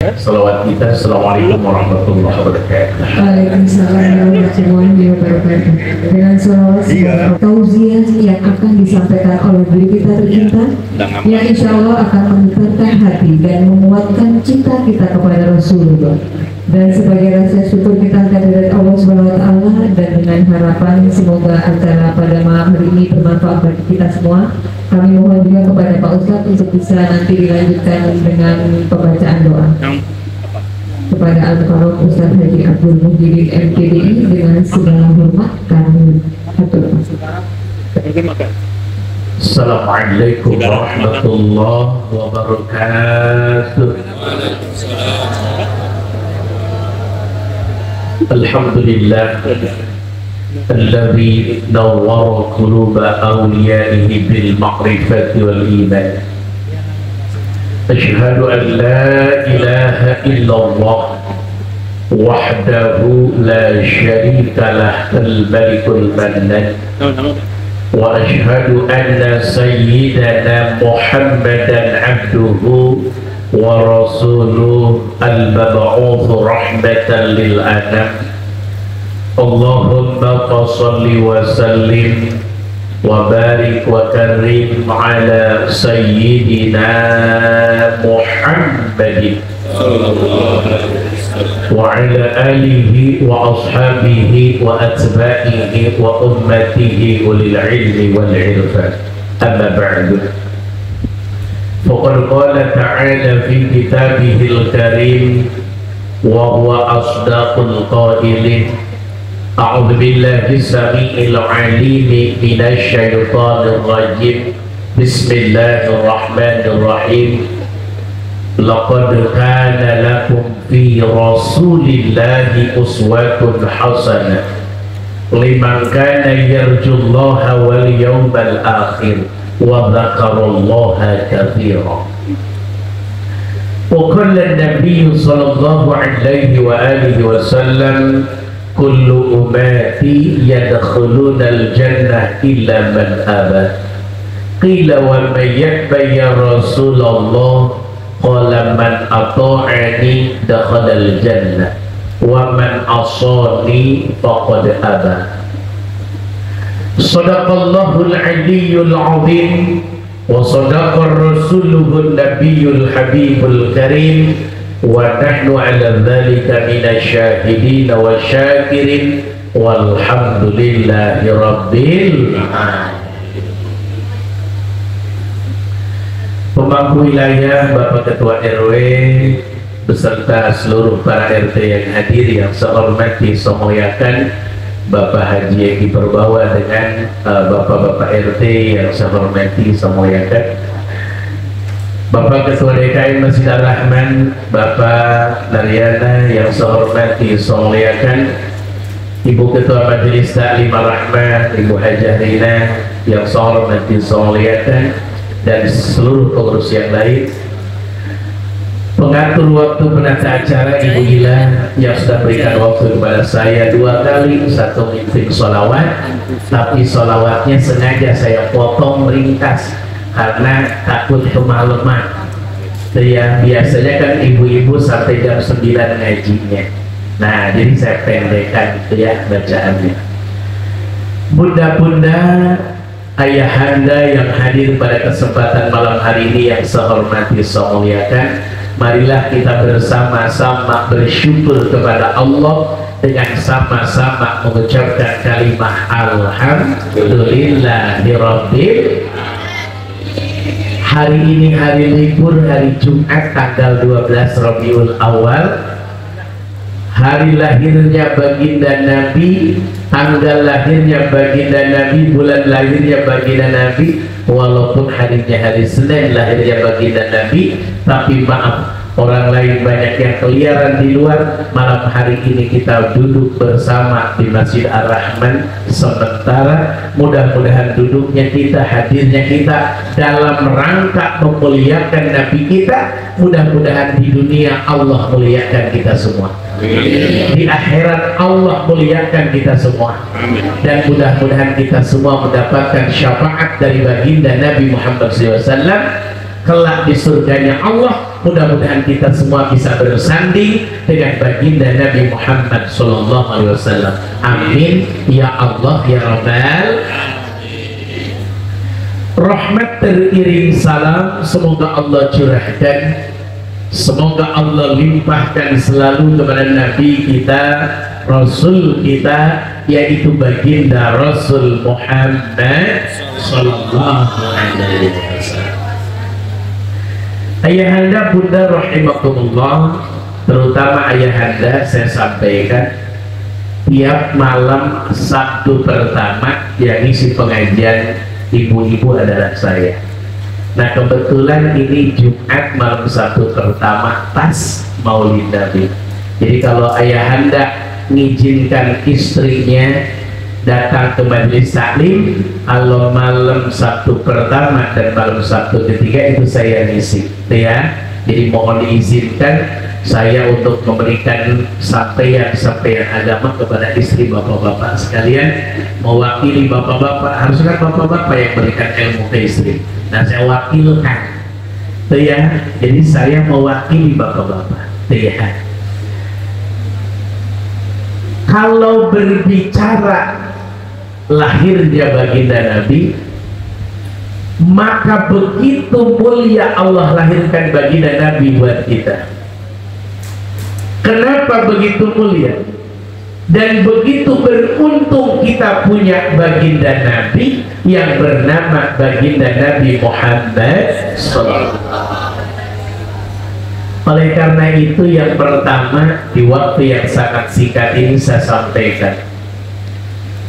Salawat kita. Assalamualaikum warahmatullahi wabarakatuh. Waalaikumsalam warahmatullahi wabarakatuh. Dengan salawat tauziah yang akan disampaikan oleh beliau kita tercinta, yang insya Allah akan menggetarkan hati dan menguatkan cinta kita kepada Rasulullah. Dan sebagai rasa syukur kita kehadirat Allah Subhanahu wa Ta'ala, dan dengan harapan semoga acara pada malam hari ini bermanfaat bagi kita semua, kami mohon juga kepada Pak Ustadz untuk bisa nanti dilanjutkan dengan pembacaan doa kepada Al-Faruq Ustadz Haji Abdul Muhyiddin MKDI. Dengan segala hormat kami atur. Assalamualaikum warahmatullahi wabarakatuh. Alhamdulillah alladzi nawwara quluba awliyaihi bil ma'rifati wal iman. Asyhadu an la ilaha illallah wahdahu la syarika lah al-malikul mannan, wa asyhadu anna sayyidana Muhammadan abduhu wa rasuluh al-mab'uth rahmatan lil anam. Allahumma salli wa sallim wa barik wa karim ala sayyidina Muhammadin wa ala alihi wa ashabihi wa atba'ihi wa ummatihi ulil ilmi wal irfan. Amma ba'du. Faqad qala ta'ala fi kitabihil karim wa huwa asdaqul qailin. A'udzu billahi samii'il 'aliim minasy syaithaanir rajiim. Bismillahirrahmanirrahim. Laqad kana lakum fi rasulillahi uswatun hasanah liman kana yarjullaha wal yawmal akhir wa dzakarallaha katsiran. Wa qala an-nabiy sallallahu alaihi wa alihi wasallam, kullu ummati yadkhuluna al-jannah illa man aba. Qila wa man ya'ba ya Rasulullah? Qala man ata'ani dakhala al-jannah wa man asani faqad aba. Sadaqallahul aliyyul azim wa sadaqar rasuluhun nabiyyul habibul karim, wa nahnu ala dhalika minasy syahidin wa syakirin walhamdulillahi rabbil alamin. Pemangku wilayah, Bapak Ketua RW beserta seluruh para RT yang hadir yang saya hormati, saya muliakan, Bapak Haji Egi Perbawa dengan Bapak-Bapak RT yang saya hormati, saya muliakan, Bapak Ketua DKM Masjid Ar-Rahman, Bapak Naryana yang saya hormati, saya muliakan, Ibu Ketua Majelis Ta'lim Ar-Rahman, Ibu Hajah Rina yang saya hormati, saya muliakan, dan seluruh pengurus yang lain, pengatur waktu, penata acara, Ibu Ila yang sudah berikan waktu kepada saya 2 kali, 1 meeting sholawat, tapi sholawatnya sengaja saya potong ringkas karena takut kemalaman. Ya, biasanya kan ibu-ibu sampai jam 9 ngajinya, nah jadi saya pendekkan itu ya bacaannya. Bunda-bunda, ayahanda yang hadir pada kesempatan malam hari ini yang saya hormati, saya muliakan, marilah kita bersama-sama bersyukur kepada Allah dengan sama-sama mengucapkan kalimat alhamdulillahirabbil. Hari ini hari libur, hari Jumat tanggal 12 Rabiul Awal, hari lahirnya baginda Nabi, tanggal lahirnya baginda Nabi, bulan lahirnya baginda Nabi. Walaupun harinya hari Senin lahirnya baginda Nabi, tapi maaf, orang lain banyak yang keliaran di luar. Malam hari ini kita duduk bersama di Masjid Ar-Rahman sementara. Mudah-mudahan duduknya kita, hadirnya kita dalam rangka memuliakan Nabi kita. Mudah-mudahan di dunia Allah muliakan kita semua, di akhirat Allah muliakan kita semua, dan mudah-mudahan kita semua mendapatkan syafaat dari baginda Nabi Muhammad SAW kelak di surganya Allah. mudah-mudahan kita semua bisa bersanding dengan baginda Nabi Muhammad SAW. Amin ya Allah ya Rabbal. Rahmat teriring salam semoga Allah curahkan, semoga Allah limpahkan selalu kepada Nabi kita, Rasul kita, yaitu baginda Rasul Muhammad Sallallahu Alaihi Wasallam. Ayahanda bunda rahimakumullah, terutama ayahanda saya sampaikan tiap malam Sabtu pertama yang isi pengajian ibu-ibu adalah saya. Nah kebetulan ini Jumat malam Sabtu pertama pas Maulid Nabi. Jadi kalau ayahanda mengizinkan istrinya datang ke majelis taklim, kalau malam Sabtu pertama dan malam Sabtu ketiga itu saya ngisi, ya. Jadi mohon diizinkan saya untuk memberikan sampaian agama kepada istri bapak-bapak sekalian, mewakili bapak-bapak. Harusnya bapak-bapak yang berikan ilmu ke istri, nah saya wakilkan, ya. Jadi saya mewakili bapak-bapak, ya. Kalau berbicara lahirnya baginda Nabi, maka begitu mulia Allah lahirkan baginda Nabi buat kita. Kenapa begitu mulia? Dan begitu beruntung kita punya baginda Nabi yang bernama baginda Nabi Muhammad SAW. Oleh karena itu yang pertama di waktu yang sangat singkat ini saya sampaikan,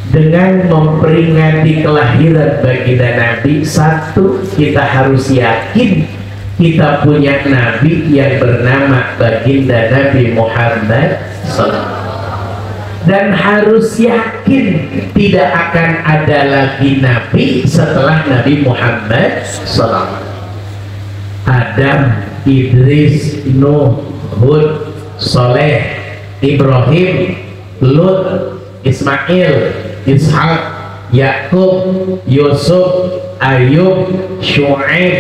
dengan memperingati kelahiran baginda Nabi, satu, kita harus yakin kita punya Nabi yang bernama baginda Nabi Muhammad SAW. Dan harus yakin tidak akan ada lagi Nabi setelah Nabi Muhammad SAW. Adam, Idris, Nuh, Hud, Soleh, Ibrahim, Lut, Ismail, Ishak, Yakub, Yusuf, Ayub, Syuaib,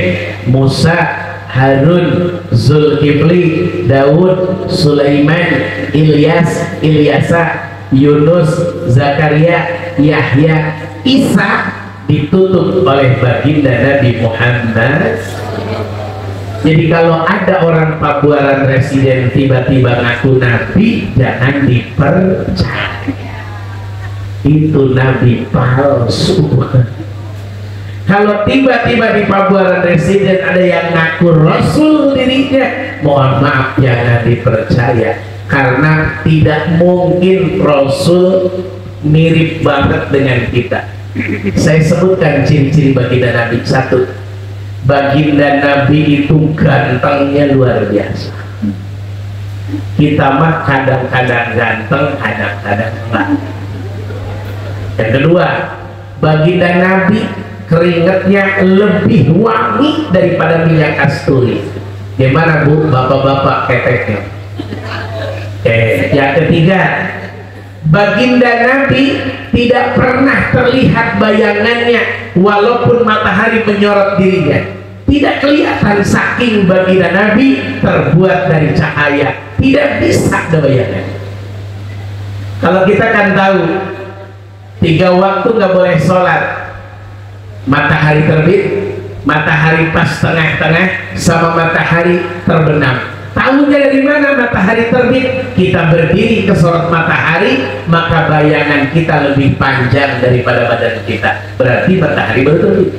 Musa, Harun, Zulkifli, Daud, Sulaiman, Ilyas, Ilyasa, Yunus, Zakaria, Yahya, Isa, ditutup oleh baginda Nabi Muhammad. Jadi kalau ada orang Pabuaran residen tiba-tiba ngaku Nabi, jangan dipercaya, itu Nabi palsu. Kalau tiba-tiba di Pabuaran residen ada yang ngaku Rasul dirinya, mohon maaf jangan dipercaya, karena tidak mungkin Rasul mirip banget dengan kita. Saya sebutkan ciri-ciri baginda Nabi. Satu, baginda Nabi itu gantengnya luar biasa. Kita mah kadang-kadang ganteng, kadang-kadang enggak. Yang kedua, baginda Nabi keringatnya lebih wangi daripada minyak kasturi. Gimana bu, bapak-bapak keteknya? Yang ketiga, baginda Nabi tidak pernah terlihat bayangannya walaupun matahari menyorot dirinya. Tidak kelihatan, saking baginda Nabi terbuat dari cahaya, tidak bisa ada bayangan. Kalau kita kan tahu 3 waktu nggak boleh sholat: matahari terbit, matahari pas tengah-tengah, sama matahari terbenam. Tahunya dari mana matahari terbit? Kita berdiri ke sorot matahari, maka bayangan kita lebih panjang daripada badan kita, berarti matahari baru terbit.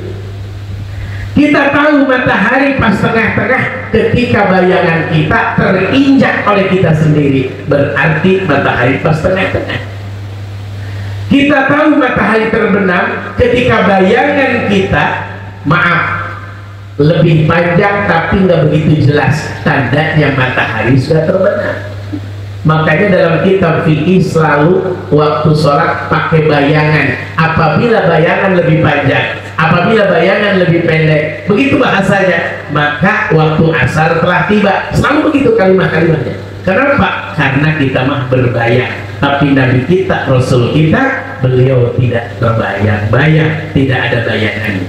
Kita tahu matahari pas tengah-tengah ketika bayangan kita terinjak oleh kita sendiri, berarti matahari pas tengah-tengah. Kita tahu matahari terbenam ketika bayangan kita, maaf, lebih panjang tapi nggak begitu jelas, tandanya matahari sudah terbenam. Makanya dalam kitab fikih selalu waktu sholat pakai bayangan. Apabila bayangan lebih panjang, apabila bayangan lebih pendek, begitu bahasanya, maka waktu asar telah tiba. Selalu begitu kalimat-kalimatnya. Kenapa? Karena kita mah berbayang, tapi Nabi kita, Rasul kita, beliau tidak terbayang-bayang, tidak ada bayangannya.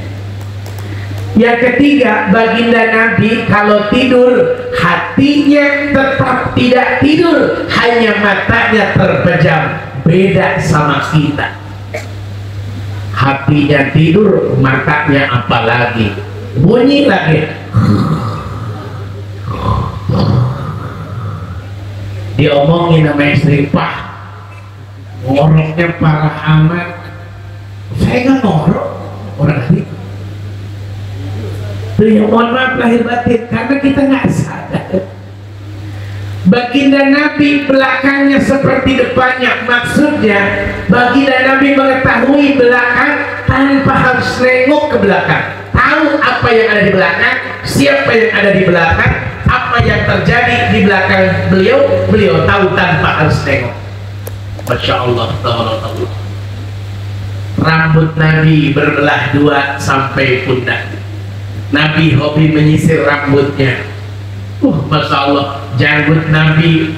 Yang ketiga, baginda Nabi kalau tidur hatinya tetap tidak tidur, hanya matanya terpejam. Beda sama kita, hatinya tidur, matanya apalagi bunyi lagi. Diomongin sama istri, "Pak, ngoroknya parah amat." Saya nggak ngorok, orang hati. Ya, mohon maaf lahir batin, karena kita nggak sadar. Baginda Nabi belakangnya seperti depannya. Maksudnya baginda Nabi mengetahui belakang tanpa harus nengok ke belakang, tahu apa yang ada di belakang, siapa yang ada di belakang, apa yang terjadi di belakang beliau tahu tanpa harus nengok. Masya Allah. Rambut Nabi berbelah dua sampai pundak. Nabi hobi menyisir rambutnya. Masya Allah, janggut Nabi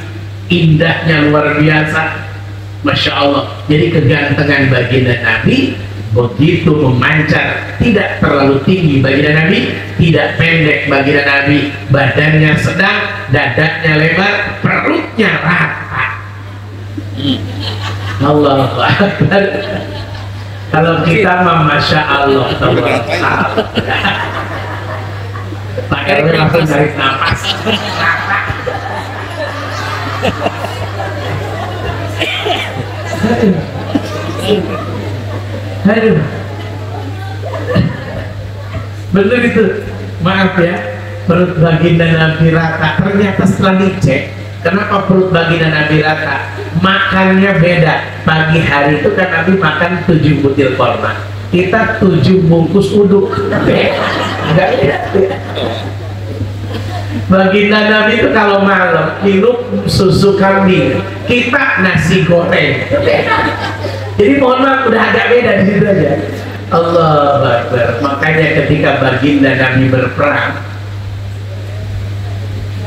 indahnya luar biasa. Masya Allah. Jadi kegantengan baginda Nabi begitu memancar, tidak terlalu tinggi baginda Nabi, tidak pendek baginda Nabi, badannya sedang, dadanya lebar, perutnya rata. Allahu Akbar. Kalau kita mah Masya Allah, Pak RW langsung tarik nafas. Aduh, bener itu. Maaf ya, perut baginda Nabi rata. Ternyata setelah dicek, kenapa perut baginda Nabi rata? Makannya beda. Pagi hari itu kan Nabi makan 7 butir korma, kita 7 bungkus uduk. Enggak beda. Baginda Nabi itu kalau malam minum susu kambing, kita nasi goreng. Jadi mohon maaf, udah agak beda di situ aja. Allahu Akbar. Makanya ketika baginda Nabi berperang,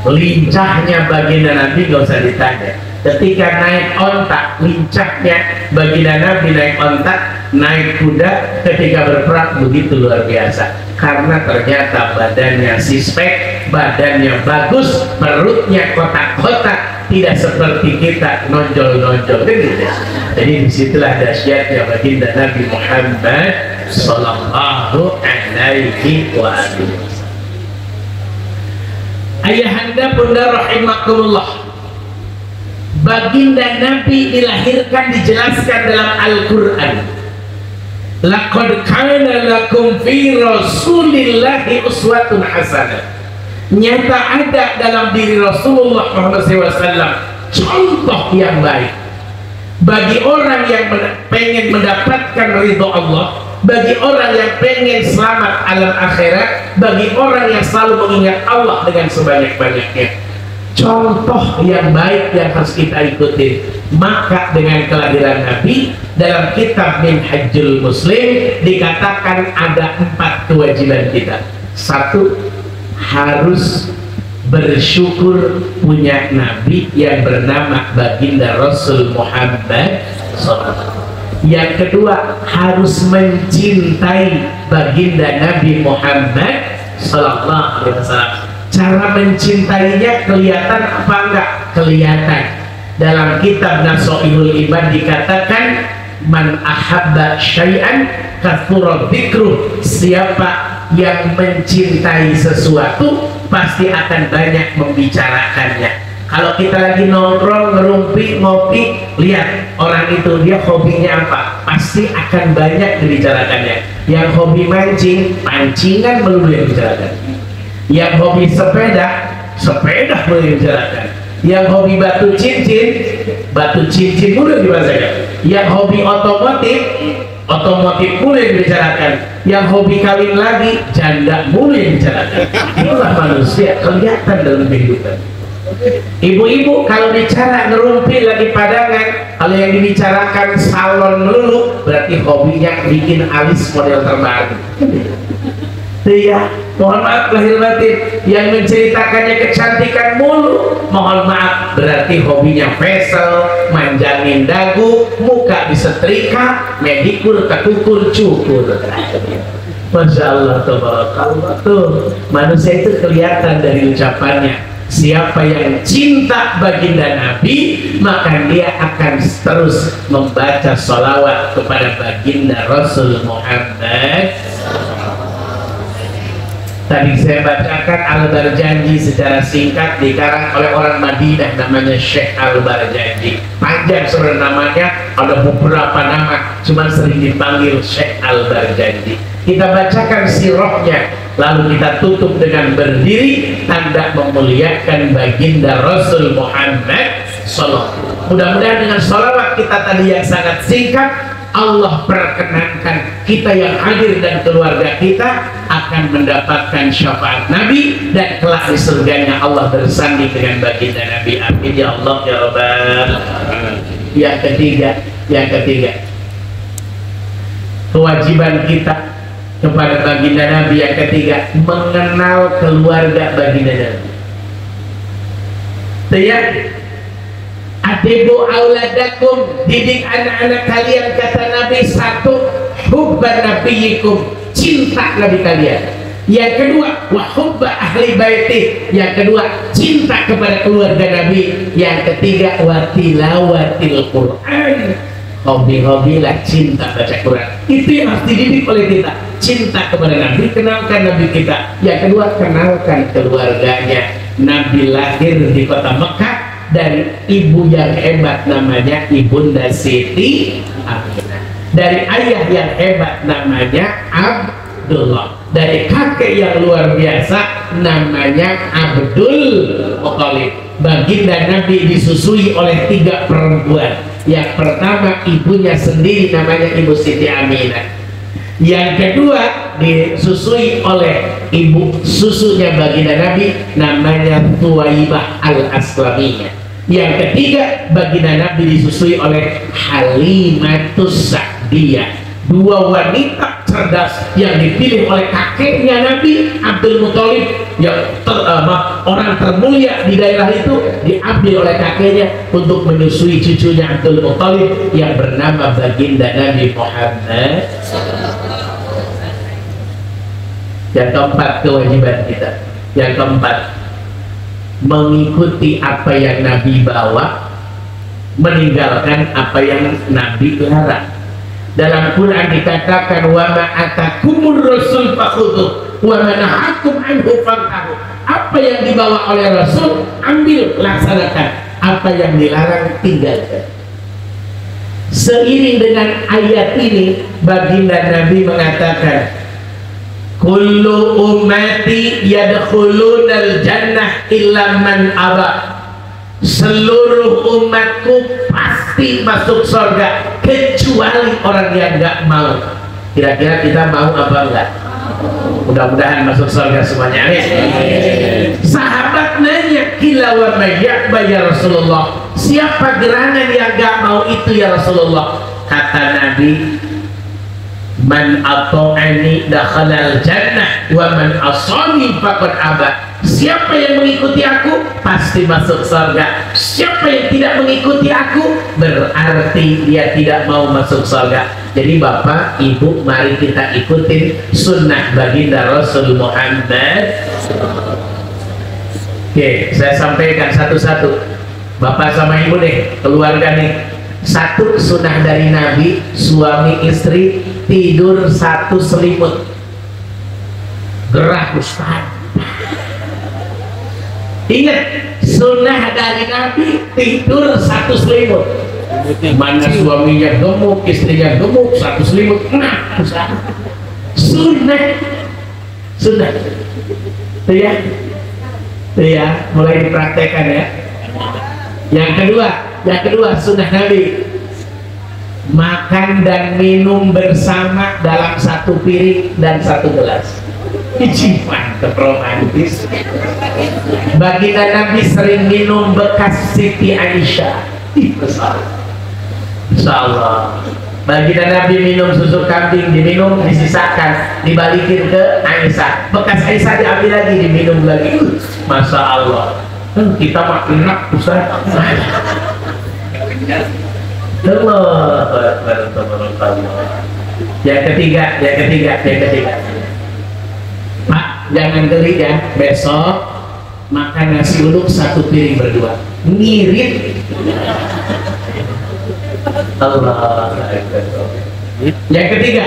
lincahnya baginda Nabi gak usah ditanya. Ketika naik ontak, lincahnya baginda Nabi naik ontak, naik kuda ketika berperang begitu luar biasa. Karena ternyata badannya sispek, badannya bagus, perutnya kotak-kotak, tidak seperti kita nonjol-nonjol gitu. Jadi disitulah dahsyatnya baginda Nabi Muhammad Sallallahu Alaihi Wasallam. Ayahanda bunda rahimakumullah, baginda Nabi dilahirkan dijelaskan dalam Al-Quran. Laqad kana lakum fi rasulillahi uswatun hasanah. Nyata ada dalam diri Rasulullah SAW contoh yang baik bagi orang yang pengen mendapatkan ridho Allah, bagi orang yang pengen selamat alam akhirat, bagi orang yang selalu mengingat Allah dengan sebanyak-banyaknya. Contoh yang baik yang harus kita ikuti. Maka dengan kelahiran Nabi, dalam kitab Minhajul Muslim dikatakan ada 4 kewajiban kita. 1, harus bersyukur punya Nabi yang bernama baginda Rasul Muhammad SAW. Yang kedua, harus mencintai baginda Nabi Muhammad SAW. Cara mencintainya kelihatan apa enggak? Kelihatan. Dalam kitab Nasha'ihul Ibad dikatakan, man ahabba syai'an kathura dzikruh. Siapa yang mencintai sesuatu pasti akan banyak membicarakannya. Kalau kita lagi nongkrong, ngerumpi, ngopi, lihat orang itu dia hobinya apa, pasti akan banyak dibicarakannya. Yang hobi mancing, pancingan melulu yang dibicarakan. Yang hobi sepeda, sepeda melulu yang dibicarakan. Yang hobi batu cincin mulai dibicarakan. Yang hobi otomotif mulai dibicarakan. Yang hobi kawin lagi, janda mulai dibicarakan. Itulah manusia, kelihatan dalam kehidupan. Ibu-ibu kalau bicara ngerumpi lagi padangan, kalau yang dibicarakan salon melulu, berarti hobinya bikin alis model terbaru. Iya, mohon maaf lahir batin, yang menceritakannya kecantikan mulu, mohon maaf, berarti hobinya facial, manjangin dagu, muka disetrika, medikur, kekukur, cukur. Masya Allah, tabarakallah. Tuh, manusia itu kelihatan dari ucapannya. Siapa yang cinta baginda Nabi, maka dia akan terus membaca sholawat kepada baginda Rasul Muhammad. Tadi saya bacakan Al-Barjanji secara singkat, dikarang oleh orang Madinah namanya Syekh Al-Barjanji. Panjang sebenarnya namanya, ada beberapa nama, cuma sering dipanggil Syekh Al-Barjanji. Kita bacakan sirahnya, lalu kita tutup dengan berdiri, tanda memuliakan baginda Rasul Muhammad Sallallahu. Mudah-mudahan dengan sholawat kita tadi yang sangat singkat, Allah perkenankan kita yang hadir dan keluarga kita akan mendapatkan syafaat Nabi, dan kelak di surganya Allah bersanding dengan baginda Nabi. Amin ya Allah ya Rabbal. Yang ketiga, kewajiban kita kepada baginda Nabi yang ketiga, mengenal keluarga baginda Nabi. Adibu auladakum, didik anak-anak kalian, kata Nabi. Satu, hubban nabiyikum, cinta Nabi kalian. Yang kedua, wa hubba ahli baiti, yang kedua cinta kepada keluarga Nabi. Yang ketiga, wa tilawatil Quran, hobi-hobilah cinta baca Quran. Itu yang harus dididik oleh kita, cinta kepada Nabi, kenalkan Nabi kita. Yang kedua, kenalkan keluarganya. Nabi lahir di kota Mekah dari ibu yang hebat namanya Ibunda Siti Aminah, dari ayah yang hebat namanya Abdullah, dari kakek yang luar biasa namanya Abdul Muthalib. Baginda Nabi disusui oleh 3 perempuan. Yang pertama ibunya sendiri namanya Ibu Siti Aminah. Yang kedua disusui oleh ibu susunya baginda Nabi namanya Thuwaibah Al-Aslamiyah. Yang ketiga baginda Nabi disusui oleh Halimatus Sa'diyah. 2 wanita cerdas yang dipilih oleh kakeknya Nabi Abdul Muthalib, yang orang termulia di daerah itu, diambil oleh kakeknya untuk menyusui cucunya Abdul Muthalib yang bernama baginda Nabi Muhammad. Yang keempat, kewajiban kita. Yang keempat, mengikuti apa yang Nabi bawa, meninggalkan apa yang Nabi larang. Dalam Quran dikatakan, wa ma atakumur rasul fakhudhu wa ma nahakum anhu fantahu. Apa yang dibawa oleh Rasul ambil, laksanakan. Apa yang dilarang tinggalkan. Seiring dengan ayat ini, baginda Nabi mengatakan, kullu ummati yadkhulunal jannah illa man aba. Seluruh umatku pasti masuk surga kecuali orang yang nggak mau. Kira-kira kita mau apa enggak? Mudah-mudahan masuk surga semuanya. Amin. Sahabat nanya, kila wa mayyak ya Rasulullah, siapa gerangan yang nggak mau itu ya Rasulullah? Kata Nabi, man ata'ani dakhalal jannah wa man asani faqad aba. Siapa yang mengikuti aku pasti masuk surga. Siapa yang tidak mengikuti aku berarti dia tidak mau masuk surga. Jadi Bapak Ibu, mari kita ikutin sunnah baginda Rasul Muhammad. Oke, saya sampaikan satu-satu. Bapak sama Ibu deh, keluarga nih. Satu sunnah dari Nabi, suami istri tidur satu selimut. Gerah Ustaz. Ingat, sunnah dari Nabi tidur satu selimut. Mana suaminya gemuk, istrinya gemuk, satu selimut. Nah, Ustaz. Sunnah. Itu ya, mulai dipraktekkan ya. Yang kedua sunnah Nabi, makan dan minum bersama dalam satu piring dan satu gelas. Mantap, romantis. Baginda Nabi sering minum bekas Siti Aisyah. Insya Allah. Baginda Nabi minum susu kambing, diminum, disisakan, dibalikin ke Aisyah. Bekas Aisyah diambil lagi, diminum lagi. Masya Allah. Kita makin enak, Ustaz. Yang ketiga. jangan geli ya, besok makan nasi uduk 1 piring berdua, ngirit. Allah. Yang ketiga,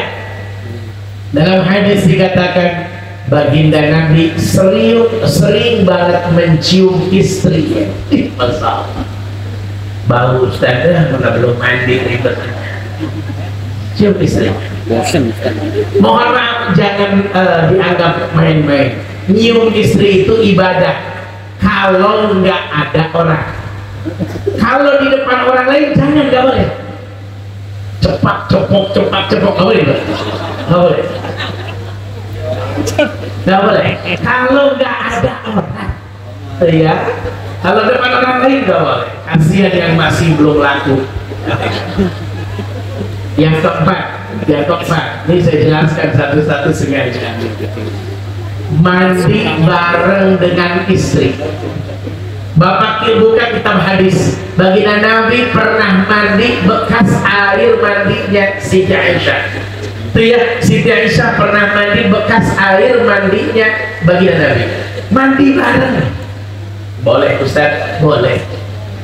dalam hadis dikatakan baginda Nabi sering banget mencium istrinya. Masalah bau Ustaz, mana belum mandi ribet cium istri. Mohon maaf, jangan dianggap main-main. Nyium istri itu ibadah kalau nggak ada orang. Kalau di depan orang lain jangan, nggak boleh. Cepat cepok nggak boleh, nggak boleh, nggak boleh. Kalau nggak ada orang, ya. Kalau depan orang lain nggak boleh. Kasihan yang masih belum laku. Yang keempat, ini saya jelaskan satu-satu sengaja. Mandi bareng dengan istri. Bapak buka kitab hadis, baginda Nabi pernah mandi bekas air mandinya Siti Aisyah. Itu ya, Siti Aisyah pernah mandi bekas air mandinya baginda Nabi. Mandi bareng. Boleh Ustaz? Boleh.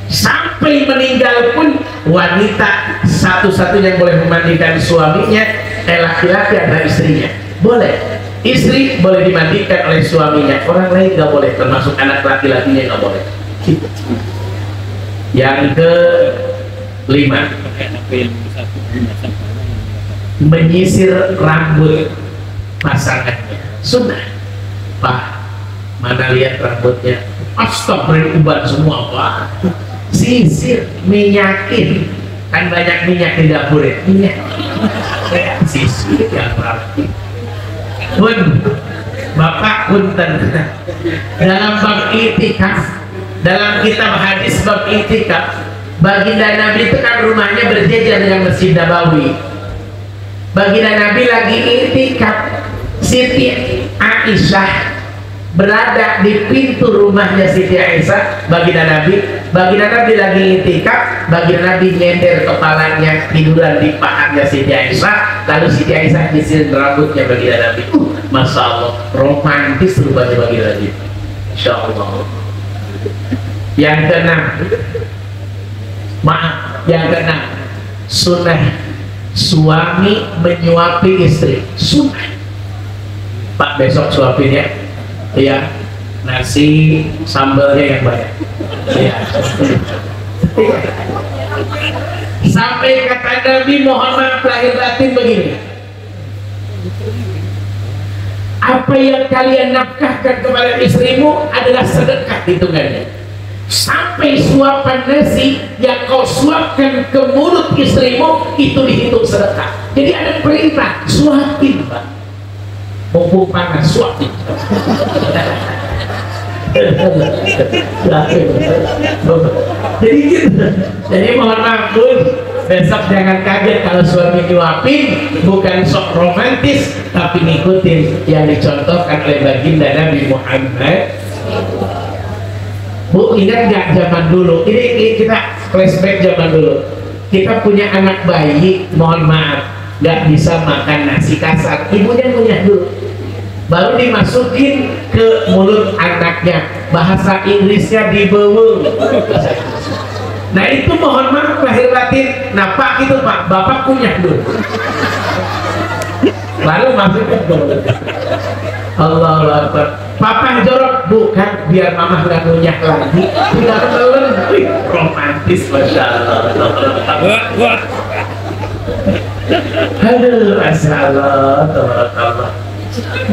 Sampai meninggal pun wanita satu-satunya yang boleh memandikan suaminya laki-laki adalah istrinya. Boleh. Istri boleh dimandikan oleh suaminya, orang lain nggak boleh, termasuk anak laki-lakinya nggak boleh. Yang kelima, menyisir rambut pasangannya. Sunnah. Pak, mana lihat rambutnya? Astagfirullah, uban semua Pak. Sisir, minyakin. Kan banyak minyak di dapur ya. Minyak. Sisir yang rapi. Pun Bapak punten, dalam bab itikaf, dalam kitab hadis bab itikaf, baginda Nabi itu kan rumahnya berjejer dengan Masjid Nabawi. Baginda Nabi lagi itikaf, Siti Aisyah berada di pintu rumahnya Siti Aisyah. Baginda Nabi lagi itikaf, baginda Nabi nyender kepalanya tiduran di pahatnya Siti Aisyah, lalu Siti Aisyah disir rambutnya baginda Nabi. Masya Allah, romantis rupanya baginda Nabi. Insya Allah. Yang keenam, sunnah suami menyuapi istri. Sunnah. Pak, besok suapin ya. Iya, nasi sambalnya yang banyak. Iya. Sampai kata Nabi Muhammad lahir batin begini, apa yang kalian nafkahkan kepada istrimu adalah sedekah hitungannya. Sampai suapan nasi yang kau suapkan ke mulut istrimu itu dihitung sedekah. Jadi ada perintah, suapin Pak. Mumpung panas, suapin. Jadi gitu. Jadi mohon maaf Bu, besok jangan kaget kalau suami nyuapin, bukan sok romantis, tapi ngikutin yang dicontohkan oleh baginda Nabi Muhammad. Bu, ingat nggak zaman dulu? Ini kita flashback zaman dulu. Kita punya anak bayi, mohon maaf, nggak bisa makan nasi kasar. Ibunya ngunyah dulu, baru dimasukin ke mulut anaknya. Bahasa Inggrisnya dibeweng. Nah itu mohon maaf lahir batin. Nah Pak itu Pak, Bapak kunyah dulu, lalu masukin ke mulut. Allahu Akbar. Papa jorok, bukan biar mama nggak ngunyah lagi. Tidak telan, romantis, masya Allah. Aduh, masya Allah.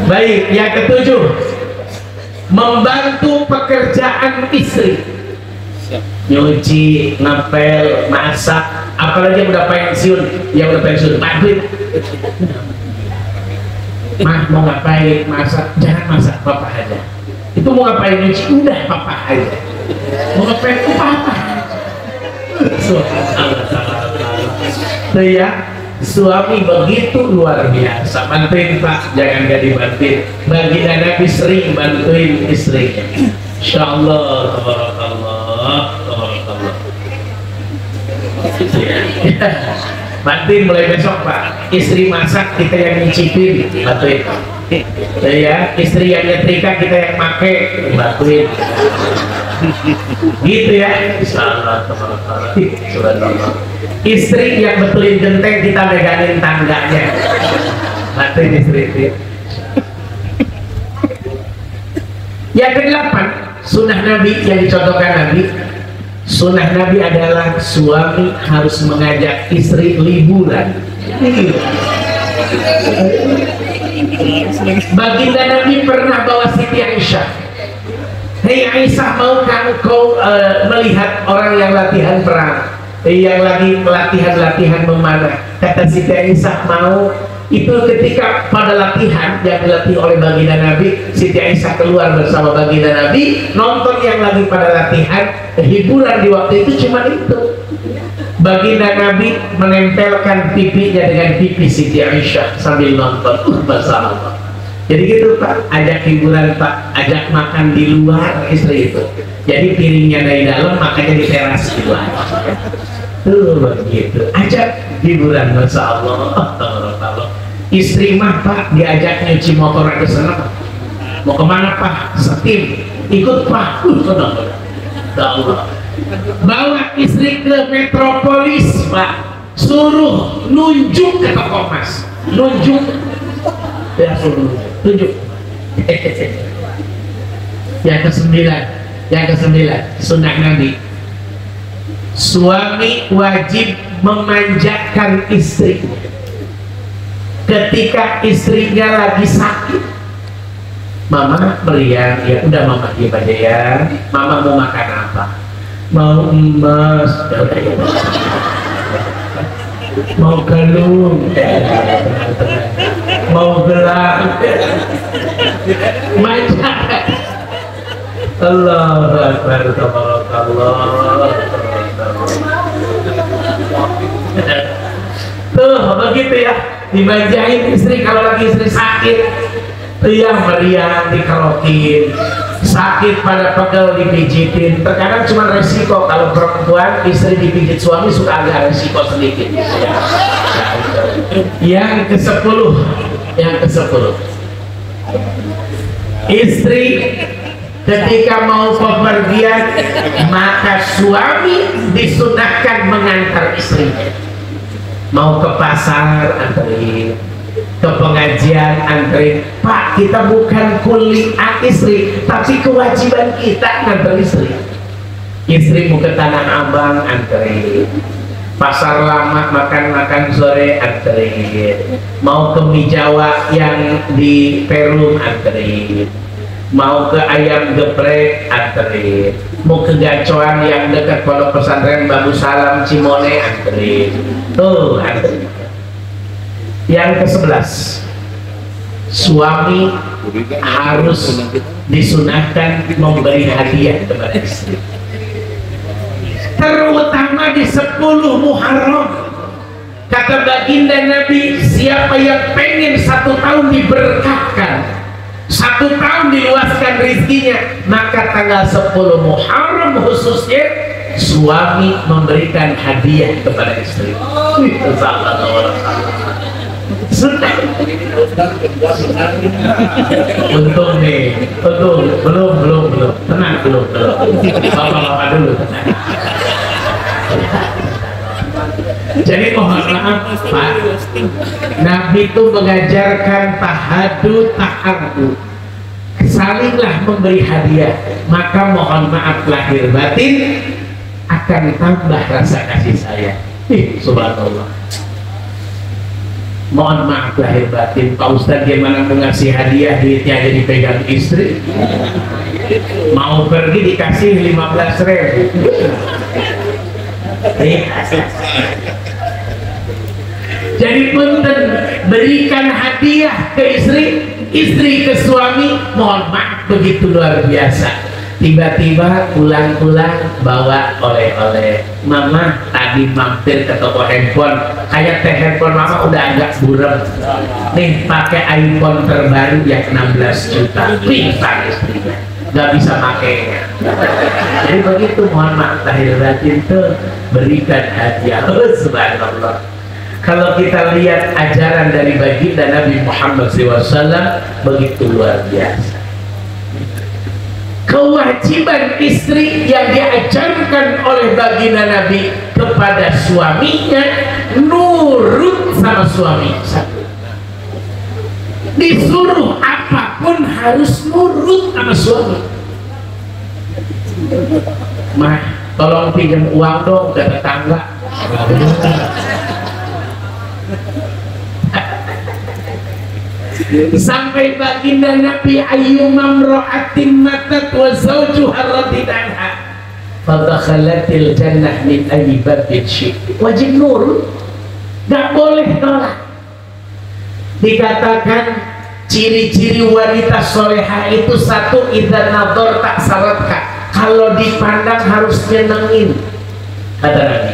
Baik, yang ketujuh, membantu pekerjaan istri, nyuci, ngepel, masak. Apalagi yang udah pensiun, bantuin. Mah mau ngapain masak, jangan masak, papa aja. Itu mau ngapain nyuci, udah papa aja. Mau ngapain, papa. Tuh ya, suami begitu luar biasa. Bantuin Pak, jangan gak dibantuin. Baginda Nabi sering bantuin istrinya. Insya Allah, tabarakallah. Bantuin mulai besok Pak. Istri masak, kita yang nyicipin, bantuin. ya istri yang nyetrika kita yang make bantuin gitu ya. Subhanallah. Istri yang betulin genteng kita megangin tangganya, bantuin istri itu. Yang kedelapan, sunnah Nabi yang dicontohkan Nabi. Sunnah Nabi adalah suami harus mengajak istri liburan. Baginda Nabi pernah bawa Siti Aisyah. Hei Aisyah, maukah engkau melihat orang yang latihan perang, yang lagi latihan memanah? Kata Siti Aisyah, mau. Itu ketika pada latihan yang dilatih oleh baginda Nabi, Siti Aisyah keluar bersama baginda Nabi nonton yang lagi pada latihan. Hiburan di waktu itu cuma itu. Baginda Nabi menempelkan pipinya dengan pipi Siti Aisyah sambil nonton. Masya Allah. Jadi gitu Pak, ajak hiburan Pak, ajak makan di luar istri itu. Jadi piringnya dari dalam, makannya di teras di luar. Tuh begitu, ajak hiburan. Masya Allah. Istri mah Pak diajak nyuci motor aja senang. Mau kemana Pak? Setim. Ikut Pak. Allah. Bawa istri ke Metropolis Pak, suruh nunjuk ke toko emas, nunjuk ya, suruh tunjuk. Yang kesembilan, sunnah Nabi, suami wajib memanjakan istri ketika istrinya lagi sakit. Mama meriang, ya udah mama diam aja ya. Mama mau makan apa? Mau emas, mau kalung, mau gelang, macam. Allahu Akbar, tabarakallah. Tuh begitu ya, dimanjain istri kalau lagi istri sakit. Yang meriang dikerokin, sakit pada pegel dipijitin. Terkadang cuma resiko kalau perempuan istri dipijit suami suka agak resiko sedikit. Yang ke-10, istri ketika mau bepergian maka suami disunahkan mengantar istrinya. Mau ke pasar anterin, ke pengajian anterin. Pak, kita bukan kuliah istri, tapi kewajiban kita nganter istri. Istri mau ke Tanah Abang anterin, pasar lama makan sore anterin, mau ke mie Jawa yang di Perum anterin, mau ke ayam geprek anterin, mau ke gacoan yang dekat pondok pesantren Babu Salam Cimone anterin. Tuh anterin. Yang ke-11, suami harus disunahkan memberi hadiah kepada istri, terutama di 10 Muharram. Kata baginda Nabi, siapa yang pengen 1 tahun diberkahkan, 1 tahun diluaskan rezekinya, maka tanggal 10 Muharram khususnya suami memberikan hadiah kepada istri. Itu salah orang. Sudah. Untung nih, belum. Tenang, belum. Bapak dulu. Jadi mohon maaf Pak, Nabi itu mengajarkan tahadu ta'ardu, salinglah memberi hadiah, maka mohon maaf lahir batin akan tambah rasa kasih sayang. Subhanallah. Mohon maaf lahir batin, Pak Ustadz gimana mau ngasih hadiah duitnya aja dipegang istri, mau pergi dikasih 15.000. Jadi punten, berikan hadiah ke istri, istri ke suami. Mohon maaf begitu luar biasa, tiba-tiba pulang-pulang bawa oleh-oleh. Mama tadi mampir ke toko handphone, kayak teh handphone mama udah agak burem nih, pakai iPhone terbaru yang 16 juta. Pingsan istrinya, nggak bisa makainya. Jadi begitu, mohon maaf lahir batin tuh, berikan hadiah. Subhanallah. Kalau kita lihat ajaran dari baginda Nabi Muhammad SAW begitu luar biasa. Kewajiban istri yang diajarkan oleh baginda Nabi kepada suaminya, nurut sama suami. Satu, disuruh apapun harus nurut sama suami. Mah, tolong pinjam uang dong ke tetangga. Sampai baginda Nabi ayyumam ra'atin matat wa zawjuha radidanha fadakhalatil jannah min ayyi babin syi'ti. Wajib nurut, gak boleh tolak. Dikatakan ciri-ciri wanita soleha itu satu, idza nadhar tak saratka, kalau dipandang harus nyenengin. Kata Nabi,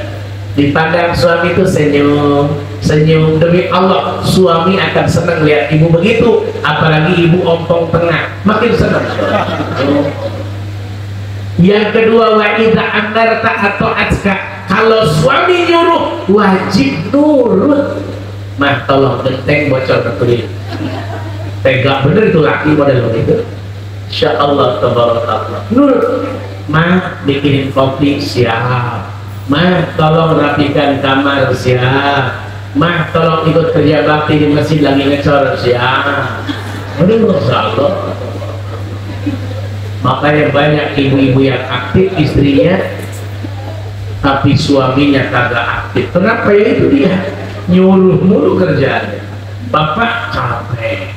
dipandang suami itu senyum, senyum. Demi Allah, suami akan senang lihat ibu begitu, apalagi ibu ompong tengah, makin senang. Yang kedua, wa idza amarta atau atska, kalau suami nyuruh wajib nurut. Mah, tolong genteng bocor betul. Tega bener itu laki model begitu. Insya Allah tabarakallah. Nurut. Mah, bikinin kopi siap. Mah, tolong rapikan kamar siap. Mah, tolong ikut kerja bakti di masjid lagi ngecor siap. Ini Allah. Makanya banyak ibu-ibu yang aktif istrinya, tapi suaminya kagak aktif. Kenapa? Ya itu dia nyuruh mulu kerjaannya. Bapak capek.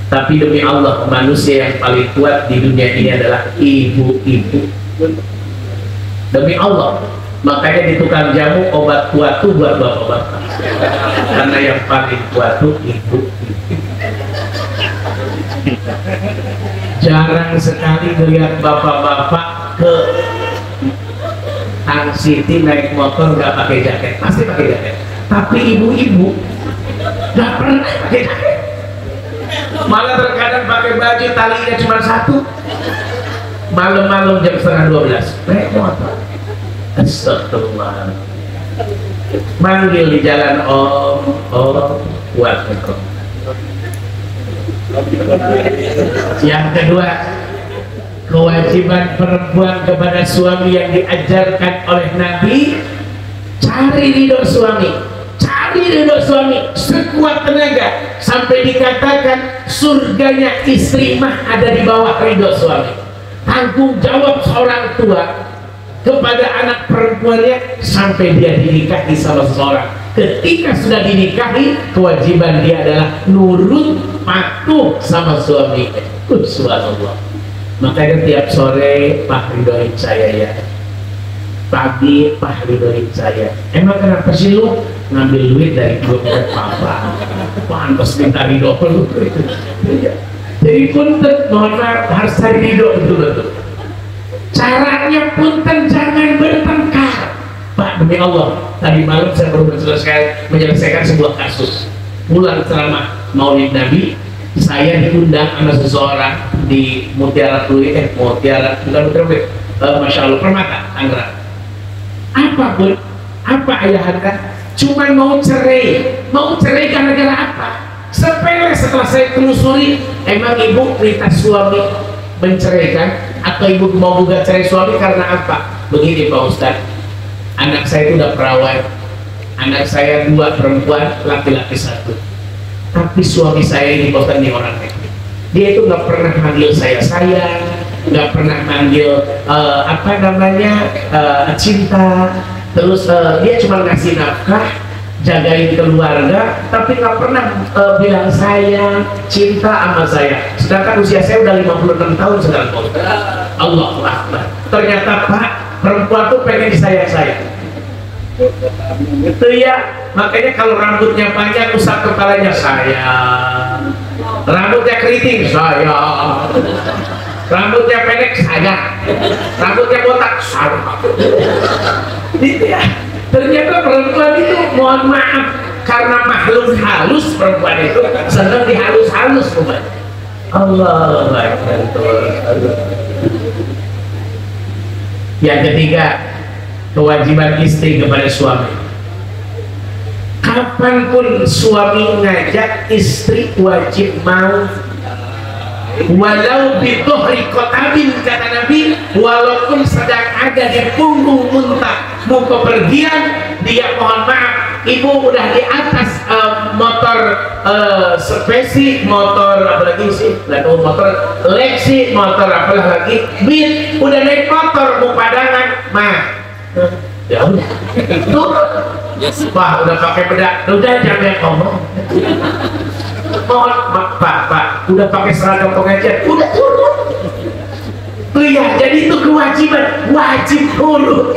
Tapi demi Allah, manusia yang paling kuat di dunia ini adalah ibu-ibu. Demi Allah, makanya di tukang jamu obat kuat tuh buat bapak-bapak, karena yang paling kuat tuh ibu. Jarang sekali melihat bapak-bapak ke Tang Siti naik motor nggak pakai jaket, pasti pakai jaket. Tapi ibu-ibu nggak pernah pakai jaket, malah terkadang pakai baju talinya cuma satu. Malam-malam jam 11:30 naik motor. Astagfirullah. Manggil di jalan, om kuat betul. Yang kedua, kewajiban perempuan kepada suami yang diajarkan oleh Nabi, cari ridho suami, cari ridho suami sekuat tenaga, sampai dikatakan surganya istri mah ada di bawah ridho suami. Tanggung jawab seorang tua kepada anak perempuannya sampai dia dinikahi sama seseorang. Ketika sudah dinikahi, kewajiban dia adalah nurut, patuh sama suami. Subhanallah. Makanya tiap sore, Pak ridoin saya ya, pagi Pak ridoin saya. Emang kenapa sih lu ngambil duit dari grup papa? Pantas minta ridho lu. Jadi punten, mohon maaf, harus cari ridho betul-betul. Caranya punten, jangan bertengkar. Pak, demi Allah, tadi malam saya baru menyelesaikan sebuah kasus. Pulang ceramah Maulid Nabi, saya diundang sama seseorang di Mutiara Pluit, Mutiara, bukan Mutiara Pluit, Masya Allah, Permata, Tangerang. Apapun, apa ayah anda? Cuman mau cerai gara-gara apa? Sepele. Setelah saya telusuri, emang ibu minta suami menceraikan atau ibu mau gugat cerai suami karena apa? Begini Pak Ustadz, anak saya itu udah perawan, anak saya 2 perempuan, laki-laki 1. Tapi suami saya ini Pak Ustadz, ini orangnya, dia itu nggak pernah manggil saya sayang, nggak pernah manggil cinta. Terus dia cuma ngasih nafkah, jagain keluarga, tapi nggak pernah bilang sayang, cinta sama saya. Sedangkan usia saya udah 56 tahun sekarang. Allahu Akbar. Ternyata Pak, perempuan tuh pengen disayang-sayang. Itu ya, makanya kalau rambutnya panjang, usap kepalanya sayang, rambutnya keriting sayang, rambutnya pendek sayang, rambutnya botak sayang. Itu ya. Ternyata perempuan itu, mohon maaf, karena makhluk halus, perempuan itu senang dihalus-halus. Allah Akbar. Yang ketiga, kewajiban istri kepada suami. kapanpun suami ngajak, istri wajib mau, walau bituhri kotabin, kata Nabi, walaupun sedang ada di punggung unta mau kepergian, dia mohon maaf, ibu udah di atas motor spesi, motor apalagi sih, motor Lexi, motor apalagi Beat, udah naik motor mau padangan, mah ya udah turun. Wah, udah pakai bedak, udah jangan ngomong. Mohon pak, udah pakai seragam pengajian, udah turun. Iya, jadi itu kewajiban, wajib turun.